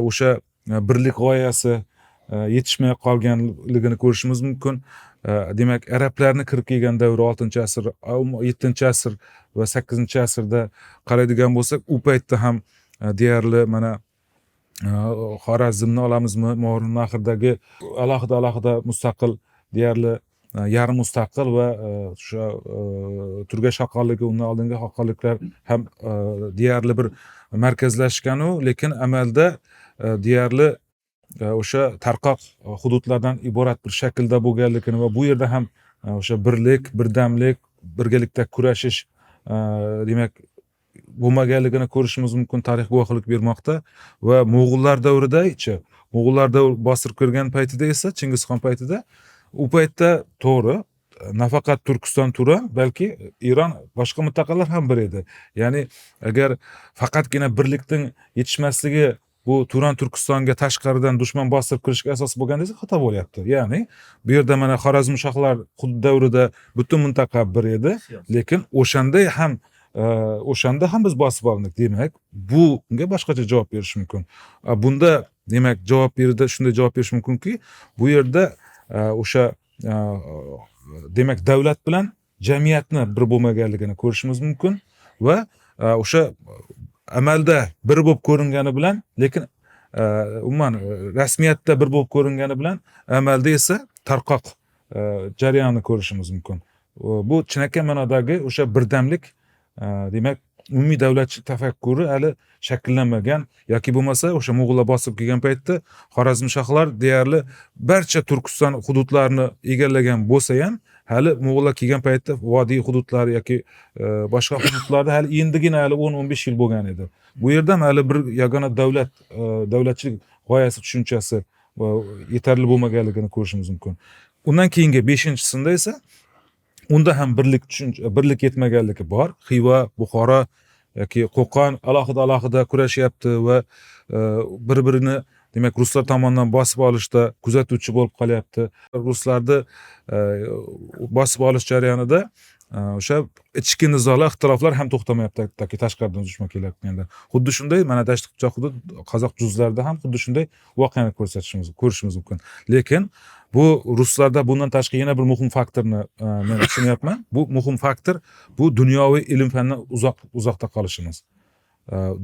S2: o'sha birlik g'oyasi yetishmay qolganligini ko'rishimiz mumkin. Demak, arablarni kirib kelgan davri 6-asr, 7-asr va 8-asrda qaraydigan bo'lsak, u paytda ham deyarli mana Xorazmni olamizmi, Mo'g'ul nahridagi alohida mustaqil, deyarli yarim mustaqil va o'sha Turgash xaqonligi, undan oldingi xaqonliklar ham deyarli bir markazlashgan-u, lekin amalda deyarli o'sha tarqoq hududlardan iborat bir shaklda bo'lganligini va bu yerda ham o'sha birlik, birdamlik, birgalikda kurashish demak bo'lmaganligini ko'rishimiz mumkin. Tarix guvohlik bermoqda. Va Mo'g'ullar davrida-chi, Mo'g'ullar bostirib kirgan paytida esa, Chingizxon paytida, u paytda to'g'ri nafaqat Turkiston Turan, balki Eron boshqa mintaqalar ham bir edi. Ya'ni agar faqatgina birlikning yetishmasligi bu Turan Turkistonga tashqaridan dushman bostirib kirishga asos bo'lgan desa xato bo'lyapti. Ya'ni bu yerda mana Xorazm shohlar davrida butun mintaqa bir edi, lekin o'shanda ham biz bosib oldik. Demak, bunga boshqacha javob berish mumkin. Bunda demak shunday javob berish mumkinki, bu yerda o'sha demak davlat bilan jamiyatni bir bo'lmaganligini ko'rishimiz mumkin va o'sha amalda bir bo'lib ko'ringani bilan, lekin umuman rasmiyatda bir bo'lib ko'ringani bilan amalda esa tarqoq jarayonni ko'rishimiz mumkin. Bu chinakam ma'nodagi o'sha birdamlik, demak umumiy davlatchilik tafakkuri hali shakllanmagan yoki bo'lmasa o'sha mo'g'ullar bosib kelgan paytda Xorazmshohlar deyarli barcha Turkiston hududlarini egallagan bo'lsa ham hali mo'g'ullar kelgan paytda vodiy hududlari yoki boshqa hududlarda hali endigina hali 10-15 yil bo'lgan edi. Bu yerda ham hali bir yagona davlatchilik g'oyasi tushunchasi yetarli bo'lmaganligini ko'rishimiz mumkin. Undan keyingi 5-sida esa unda ham birlik yetmaganligi bor. Xiva, Buxoro yoki Qo'qon alohida kurashyapti va bir-birini demak ruslar tomonidan bosib olishda kuzatuvchi bo'lib qolyapti. Ruslarni bosib olish jarayonida o'sha ichki nizolar, ixtiloflar ham to'xtamayapti yoki tashqaridan dushman kelayotganda. Xuddi shunday mana Dasht qipchoq hudud qozoq juzlarida ham xuddi shunday voqeani ko'rishimiz mumkin. Lekin bu ruslarda bundan tashqari yana bir muhim faktorni men tushunyapman. Bu muhim faktor bu dunyoviy ilm fandan uzoqda qolishimiz.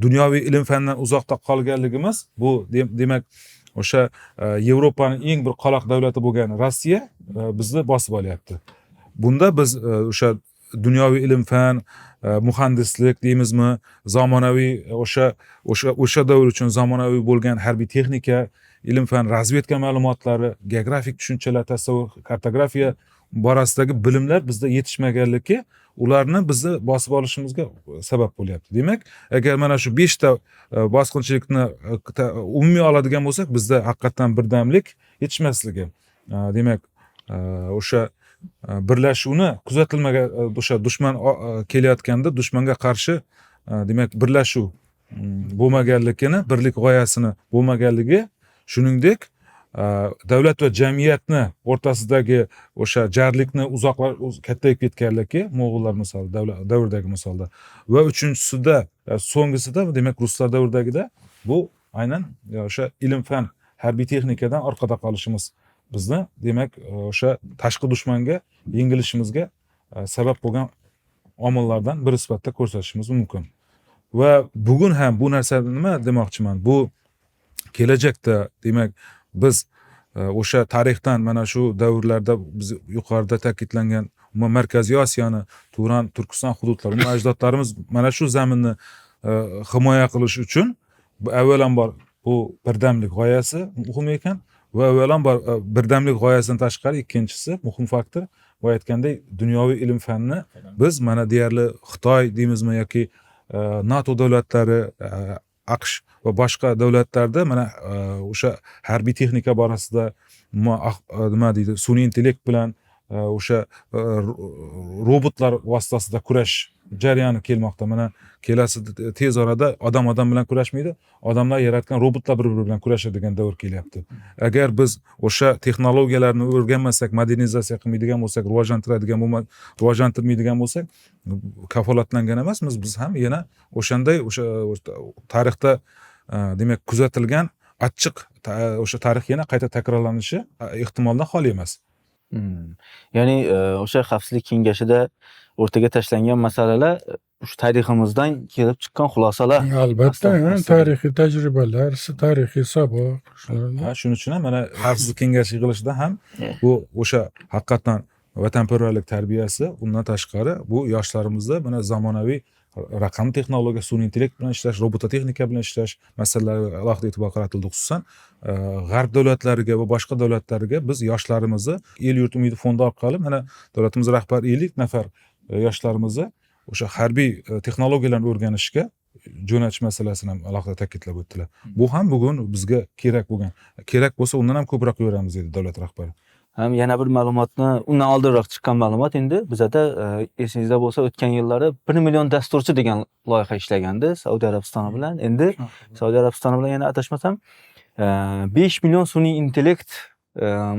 S2: Dunyoviy ilm fandan uzoqda qolganligimiz bu demak o'sha Yevropaning eng bir qoloq davlati bo'lgan Rossiya bizni bosib olyapti. Bunda biz o'sha dunyoviy ilm fan, muhandislik deymizmi, zamonaviy o'sha davr uchun zamonaviy bo'lgan harbiy texnika, ilm fan, razvedka ma'lumotlari, geografik tushunchalar, tasavvur, kartografiya borasidagi bilimlar bizda yetishmaganligi ularni bizni bosib olishimizga sabab bo'lyapti. Demak, agar mana shu 5 ta bosqinchilikni umumiy oladigan bo'lsak, bizda haqiqatan birdamlik yetishmasligi. Demak, o'sha birlashuvni kuzatilmagan o'sha dushman kelayotganda dushmanga qarshi demak birlashuv bo'lmaganligini, birlik g'oyasini bo'lmaganligi, shuningdek davlat va jamiyatni o'rtasidagi o'sha jarlikni kattayib ketganligi mo'g'ullar misoli davrdagi misolda va uchinchisida so'nggisida demak ruslar davridagida bu aynan o'sha ilm fan harbiy texnikadan orqada qolishimiz bizni demak o'sha tashqi dushmanga yengilishimizga sabab bo'lgan omillardan biri sifatida ko'rsatishimiz mumkin. Va bugun ham bu narsani nima demoqchiman? Bu kelajakda demak biz o'sha tarixdan mana shu davrlarda biz yuqorida ta'kidlangan Markaziy Osiyoni, Turan, Turkiston hududlari, ajdodlarimiz mana shu zaminni himoya qilish uchun avvalambor bu birdamlik g'oyasi muhim ekan va avvalambor birdamlik g'oyasidan tashqari ikkinchisi muhim faktor bu aytgandek dunyoviy ilm fanni biz mana deyarli Xitoy deymizmi yoki NATO davlatlari, AQSh va boshqa davlatlarda mana o'sha harbiy texnika borasida nima deydi, sun'iy intellekt bilan o'sha robotlar vositasida kurash jarayoni kelmoqda. Mana kelasi tez orada odam bilan kurashmaydi, odamlar yaratgan robotlar bir-biri bilan kurashadigan davr kelyapti. Agar biz o'sha texnologiyalarni o'rganmasak, modernizatsiya qilmaydigan bo'lsak, rivojlantirmaydigan bo'lsak, kafolatlangan emasmiz. Biz ham yana o'shanday o'sha tarixda demak kuzatilgan achchiq o'sha tarix yana qayta takrorlanishi ehtimoldan xoli emas.
S3: Ya'ni o'sha xavfsizlik kengashida o'rtaga tashlangan masalalar shu tariximizdan kelib chiqqan xulosalar.
S1: Albatta, tarixiy tajribalar, tarixiy saboq.
S2: Shuning uchun ham mana xavfsizlik kengashi yig'ilishida ham bu o'sha haqiqatan vatanparvarlik tarbiyasi, undan tashqari bu yoshlarimizni mana zamonaviy raqamli texnologiya, sun'iy intellekt bilan ishlash, robototexnika bilan ishlash masalalariga alohida e'tibor qaratildi. Xususan g'arb davlatlariga va boshqa davlatlarga biz yoshlarimizni El yurt umidi fondi orqali mana davlatimiz rahbari 50 nafar yoshlarimizni o'sha harbiy texnologiyalarni o'rganishga jo'natish masalasini ham alohida ta'kidlab o'tdilar. Bu ham bugun bizga kerak bo'lsa undan ham ko'proq yo'ramiz dedi davlat rahbari.
S3: Ham yana bir ma'lumotni undan oldinroq chiqqan ma'lumot endi bizada esingizda bo'lsa o'tgan yillari 1 million dasturchi degan loyiha ishlagandi Saudiya Arabistoni bilan. Endi Saudiya Arabistoni bilan yana adashmasam 5 million sun'iy intellekt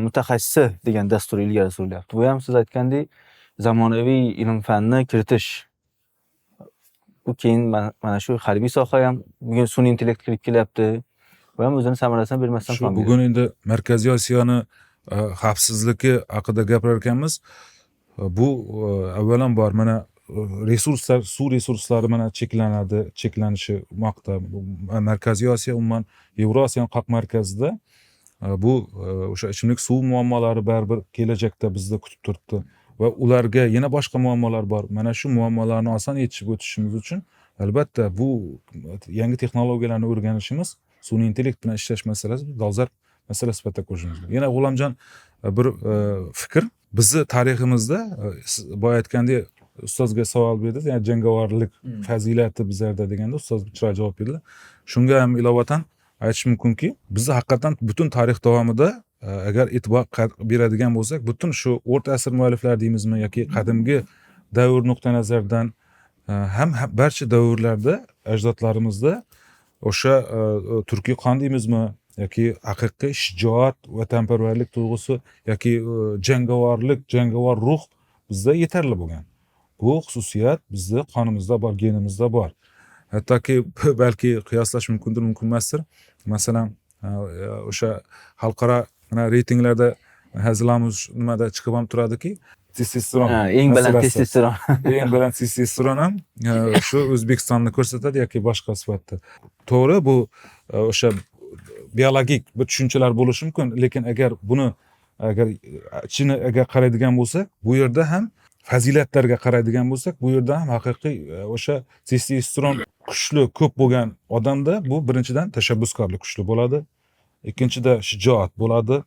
S3: mutaxassisi degan dastur ilgari surilyapti. Bu ham siz aytgandek zamonaviy ilm fanni kiritish. Bu keyin mana shu harbiy soha ham bugun sun'iy intellekt kirib kelyapti. Bu ham o'zini samarasini bermasdan qolmaydi.
S2: Bugun endi Markaziy Osiyoni xavfsizligi haqida gapirar ekanmiz. Bu avvalambor mana resurslar, suv resurslari mana cheklanishi moqda. Markaziy Osiyo umuman Yevrosiyo qoq markazida bu o'sha ichimlik suv muammolari baribir kelajakda bizni kutib turibdi va ularga yana boshqa muammolar bor. Mana shu muammolarni oson yechib o'tishimiz uchun albatta bu yangi texnologiyalarni o'rganishimiz, sun'iy intellekt bilan ishlash masalasi dolzarb masala sifatida ko'rishimiz mumkin. Yana G'ulomjon bir fikr, bizni tariximizda siz boya aytgandek ustozga savol berdingiz, ya'ni jangovarlik fazilati bizlarda deganda ustoz chiroyli javob berdilar. Shunga ham ilovatan aytish mumkinki, bizni haqiqatan butun tarix davomida agar e'tibor beradigan bo'lsak, butun shu o'rta asr mualliflari deymizmi yoki qadimgi davr nuqtai nazaridan ham barcha davrlarda ajdodlarimizda o'sha turkiy qon deymizmi yoki haqiqiy shijoat, vatanparvarlik tuyg'usi yoki jangovar ruh bizda yetarli bo'lgan. Bu xususiyat bizni qonimizda bor, genimizda bor. Hattoki balki qiyoslash mumkindir, mumkin emasdir. Masalan, o'sha xalqaro reytinglarda hazilamiz nimada chiqib ham turadiki, testosteron.
S3: Eng baland testosteron.
S2: Eng baland testosteron ham shu O'zbekistonni ko'rsatadi yoki boshqa sifatda. To'g'ri, bu o'sha biologik bir tushunchalar bo'lishi mumkin, lekin agar buni ichini qaraydigan bo'lsak, bu yerda ham fazilatlarga qaraydigan bo'lsak, bu yerda ham haqiqiy o'sha testosteron kuchli ko'p bo'lgan odamda bu birinchidan tashabbuskorlik kuchli bo'ladi, ikkinchida shijoat bo'ladi,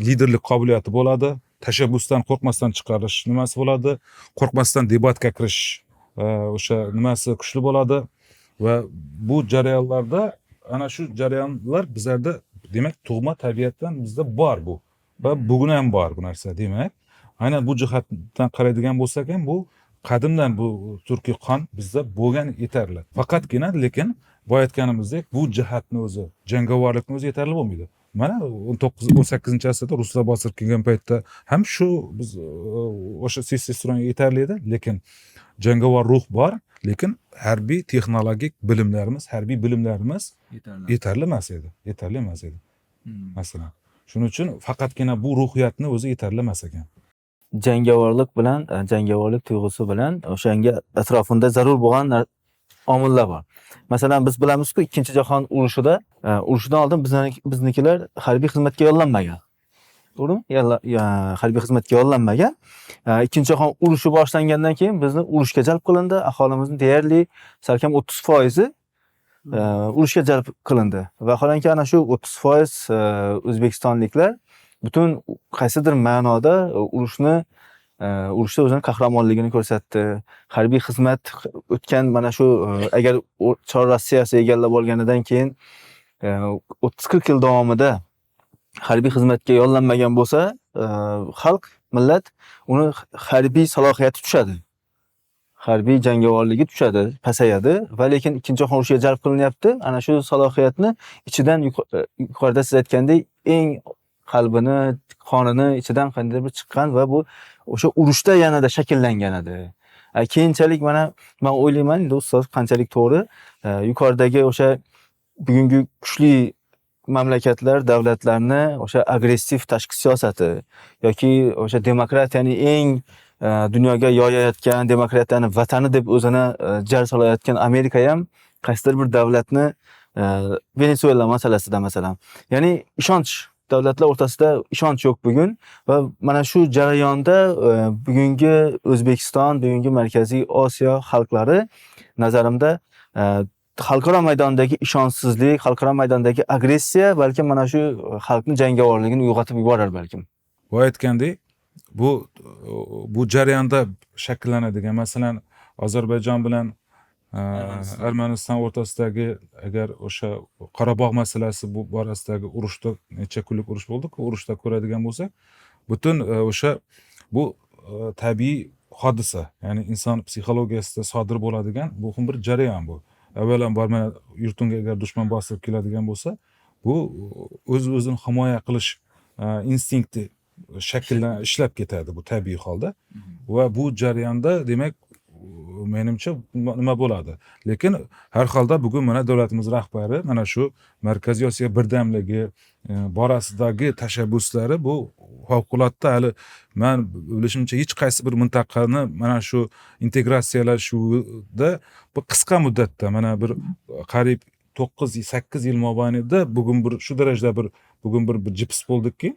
S2: liderlik qobiliyati bo'ladi, tashabbusdan qo'rqmasdan chiqarish nimasi bo'ladi, qo'rqmasdan debatga kirish o'sha nimasi kuchli bo'ladi va bu jarayonlarda ana shu jarayonlar bizlarda demak tug'ma tabiatdan bizda bor bu va bugun ham bor bu narsa. Demak, aynan bu jihatdan qaraydigan bo'lsak ham bu qadimdan bu turkiy qon bizda bo'lgan yetarli. Faqatgina lekin boya aytganimizdek bu jihatni o'zi, jangovarlikni o'zi yetarli bo'lmaydi. Mana 19-18-asrda ruslar bosib kelgan paytda ham shu biz o'sha testosteron yetarli edi, lekin jangovar ruh bor, lekin harbiy texnologik bilimlarimiz yetarli emas edi. Masalan, shuning uchun faqatgina bu ruhiyatni o'zi yetarli emas ekan.
S3: Jangovarlik tuyg'usi bilan o'shanga atrofida zarur bo'lgan omillar bor. Masalan, biz bilamizki, Ikkinchi jahon urushidan oldin biznikilar harbiy xizmatga yo'llanmagan. To'g'rimi? Harbiy xizmatga yo'llanmagan. Ikkinchi jahon urushi boshlangandan keyin bizni urushga jalb qilindi. Aholimizning deyarli salkam 30% urushga jalb qilindi. Vaholanki ana shu 30% o'zbekistonliklar butun qaysidir ma'noda urushda o'zining qahramonligini ko'rsatdi. Harbiy xizmat o'tgan mana shu agar Chor Rossiyasi egallab olganidan keyin 30-40 yil davomida harbiy xizmatga yo'llanmagan bo'lsa, xalq, millat uni harbiy salohiyati tushadi. Harbiy jangovarligi tushadi, pasayadi va lekin Ikkinchi jahon urushiga jalb qilinyapti. Ana shu salohiyatni ichidan yuqorida siz aytgandek eng qalbini, qonini ichidan qanday bir chiqqan va bu o'sha urushda yanada shakllangan edi. Keyinchalik men o'ylayman, ustoz qanchalik to'g'ri, yuqoridagi o'sha bugungi kuchli mamlakatlar, davlatlarni o'sha agressiv tashqi siyosati yoki o'sha demokratiyaning eng dunyoga yoyayotgan, demokratiyani vatani deb o'zini jar solayotgan Amerika ham qaysidir bir davlatni Venesuela masalasida masalan, ya'ni ishonch davlatlar o'rtasida ishonch yo'q bugun va mana shu jarayonda bugungi O'zbekiston, bugungi Markaziy Osiyo xalqlari nazarimda xalqaro maydondagi ishonchsizlik, xalqaro maydondagi agressiya balki mana shu xalqning jangovarligini uyg'otib yuborar balkim.
S2: Bu aytgandek, bu jarayonda shakllanadigan, masalan, Ozarbayjon bilan Armaniston o'rtasidagi agar o'sha Qorabog' masalasi bu borasidagi urushda necha kunlik urush bo'ldi-ku, urushda ko'radigan bo'lsak, butun o'sha bu tabiiy hodisa, ya'ni inson psixologiyasida sodir bo'ladigan muhim bir jarayon bu. Avvalambor mana yurtimga agar dushman bosib keladigan bo'lsa, bu o'zini himoya qilish instinkti ishlab ketadi bu tabiiy holda va bu jarayonda demak menimcha nima bo'ladi. Lekin har holda bugun mana davlatimiz rahbari mana shu Markaziy Osiyo birdamligi borasidagi tashabbuslari bu favqulodda, hali men bilishimcha hech qaysi bir mintaqani mana shu integratsiyalashuvda bu qisqa muddatda mana bir qariyb 9-8 yil mobaynida bugun bir shu darajada bir jips bo'ldikki,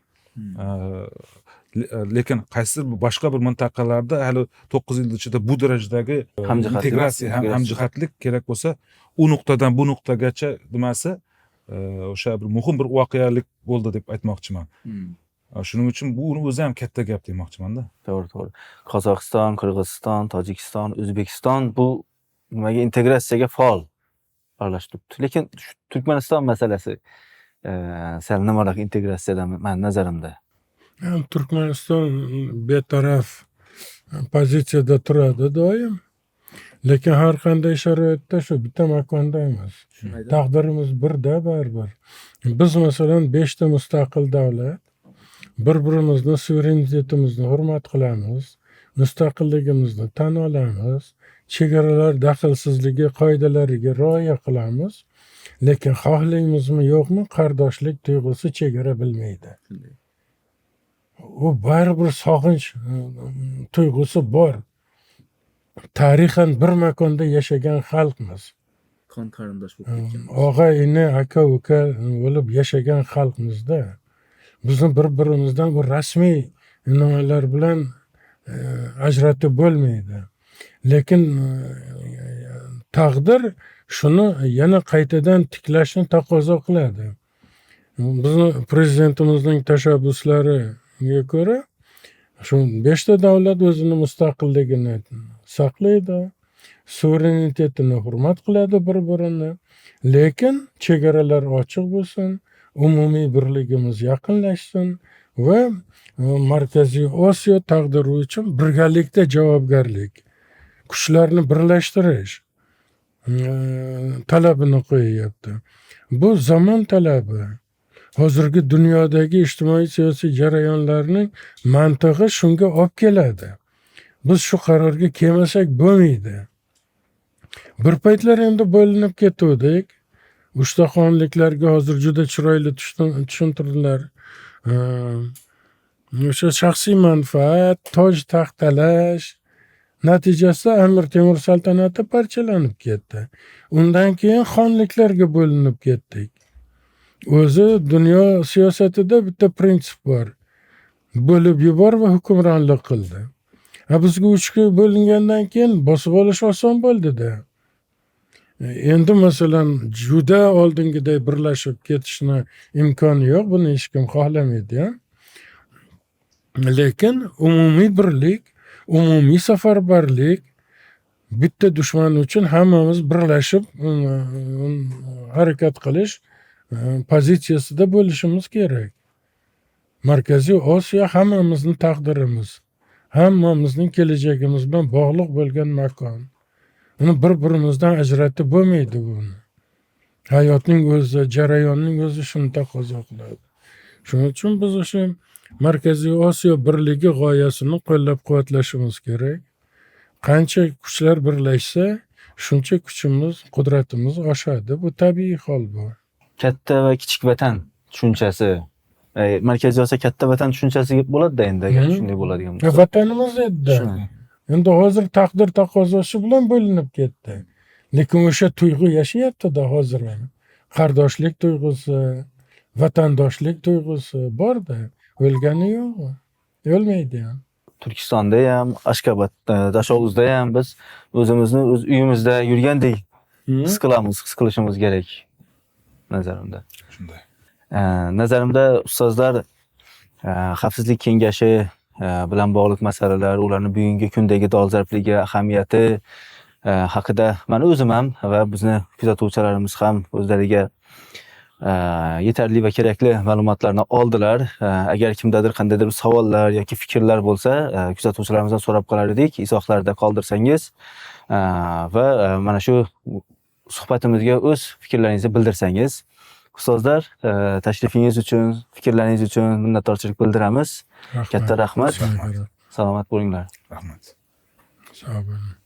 S2: lekin qaysidir boshqa bir mintaqalarda hali 9 yil ichida bu darajadagi
S3: Hamjihatlik.
S2: integratsiya hamjihatlik kerak bo'lsa u nuqtadan bu nuqtagacha nimasi o'sha bir muhim bir voqealik bo'ldi deb aytmoqchiman. Shuning uchun bu o'zi ham katta gap demoqchimanda.
S3: To'g'ri. Qozog'iston, Qirg'iziston, Tojikiston, O'zbekiston bu nimaga integratsiyaga faol aralashib turibdi. Lekin shu Turkmaniston masalasi sal nimaroq integratsiyadan meni nazarimda.
S1: Turkmaniston betaraf pozitsiyada turadi doim. Lekin har qanday sharoitda shu bitta makonda emas. Taqdirimiz birda baribir. Biz masalan 5 ta mustaqil davlat bir-birimizni suverenitetimizni hurmat qilamiz, mustaqilligimizni tan olamiz, chegaralar daxlsizligi qoidalariga rioya qilamiz. Lekin xohlaymizmi yo'qmi, qardoshlik tuyg'usi chegara bilmaydi. U baribir sog'inch tuyg'usi bor. Tarixan bir makonda yashagan xalqmiz.
S3: Qon qarindosh bo'lib ketgan.
S1: Og'a ini, aka uka bo'lib yashagan xalqmizda. Bizni bir-birimizdan bu rasmiy nimalar bilan ajratib bo'lmaydi. Lekin taqdir shuni yana qaytadan tiklashni taqozo qiladi. Bizni prezidentimizning tashabbuslariga ko'ra shu 5 ta davlat o'zini mustaqilligini saqlaydi, suverenitetini hurmat qiladi bir-birini, lekin chegaralar ochiq bo'lsin, umumiy birligimiz yaqinlashsin va Markaziy Osiyo taqdiri uchun birgalikda javobgarlik, kuchlarni birlashtirish talabini qo'yyapti. Bu zamon talabi. Hozirgi dunyodagi ijtimoiy siyosiy jarayonlarning mantig'i shunga olib keladi. Biz shu qarorga kelmasak bo'lmaydi. Bir paytlar endi bo'linib ketuvdik. Ustaxonliklarga hozir juda chiroyli tushuntirdilar. O'sha shaxsiy manfaat, toj taxtalash natijasida Amir Temur saltanati parchalanib ketdi. Undan keyin xonliklarga bo'linib ketdik. O'zi dunyo siyosatida bitta prinsip bor. Bo'lib yubor va hukmronlik qildi. Bizga 3ga bo'lingandan keyin bosib olish oson bo'ldi-da. Endi masalan juda oldingiday birlashib ketishni imkoni yo'q, buni hech kim xohlamaydi ham. Lekin umumiy birlik, umumiy safarbarlik, bitta dushman uchun hammamiz birlashib harakat qilish pozitsiyasida bo'lishimiz kerak. Markaziy Osiyo hammamizning taqdirimiz, hammamizning kelajagimiz bilan bog'liq bo'lgan makon. Uni bir-birimizdan ajratib bo'lmaydi buni. Hayotning o'zi, jarayonning o'zi shuni taqozo qiladi. Shuning uchun biz o'sha Markaziy Osiyo birligi g'oyasini qo'llab-quvvatlashimiz kerak. Qancha kuchlar birlashsa, shuncha kuchimiz, qudratimiz oshadi. Bu tabiiy hol bu.
S3: Katta va kichik vatan tushunchasi. Markaziy Osiyo katta vatan tushunchasi bo'ladi-da endi agar shunday bo'ladigan bo'lsa.
S1: Vatanimiz edi. Endi hozir taqdir taqozosi bilan bo'linib ketdi. Lekin o'sha tuyg'u yashayapti-da hozir ham. Qardoshlik tuyg'usi, vatandoshlik tuyg'usi bor-da. O'lgani yo'q. O'lmaydi ham.
S3: Turkistonda ham, Ashgabatda, Dashovuzda ham biz o'zimizni o'z uyimizda yurgandek his qilishimiz kerak nazarimda.
S2: Shunday.
S3: Nazarimda ustozlar Xavfsizlik kengashi bilan bog'liq masalalar, ularning bugungi kundagi dolzarbligi, ahamiyati haqida men o'zim ham va bizni kuzatuvchilarimiz ham o'zlariga yetarli va kerakli ma'lumotlarni oldilar. Agar kimdadir qandaydir savollar yoki fikrlar bo'lsa, kuzatuvchilarimizdan so'rab qolar edik, izohlarda qoldirsangiz va mana shu suhbatimizga o'z fikrlaringizni bildirsangiz. Ustozlar, tashrifingiz uchun, fikrlaringiz uchun minnatdorchilik bildiramiz. Katta rahmat. Salomat bo'linglar.
S2: Rahmat.
S1: Sog' bo'ling.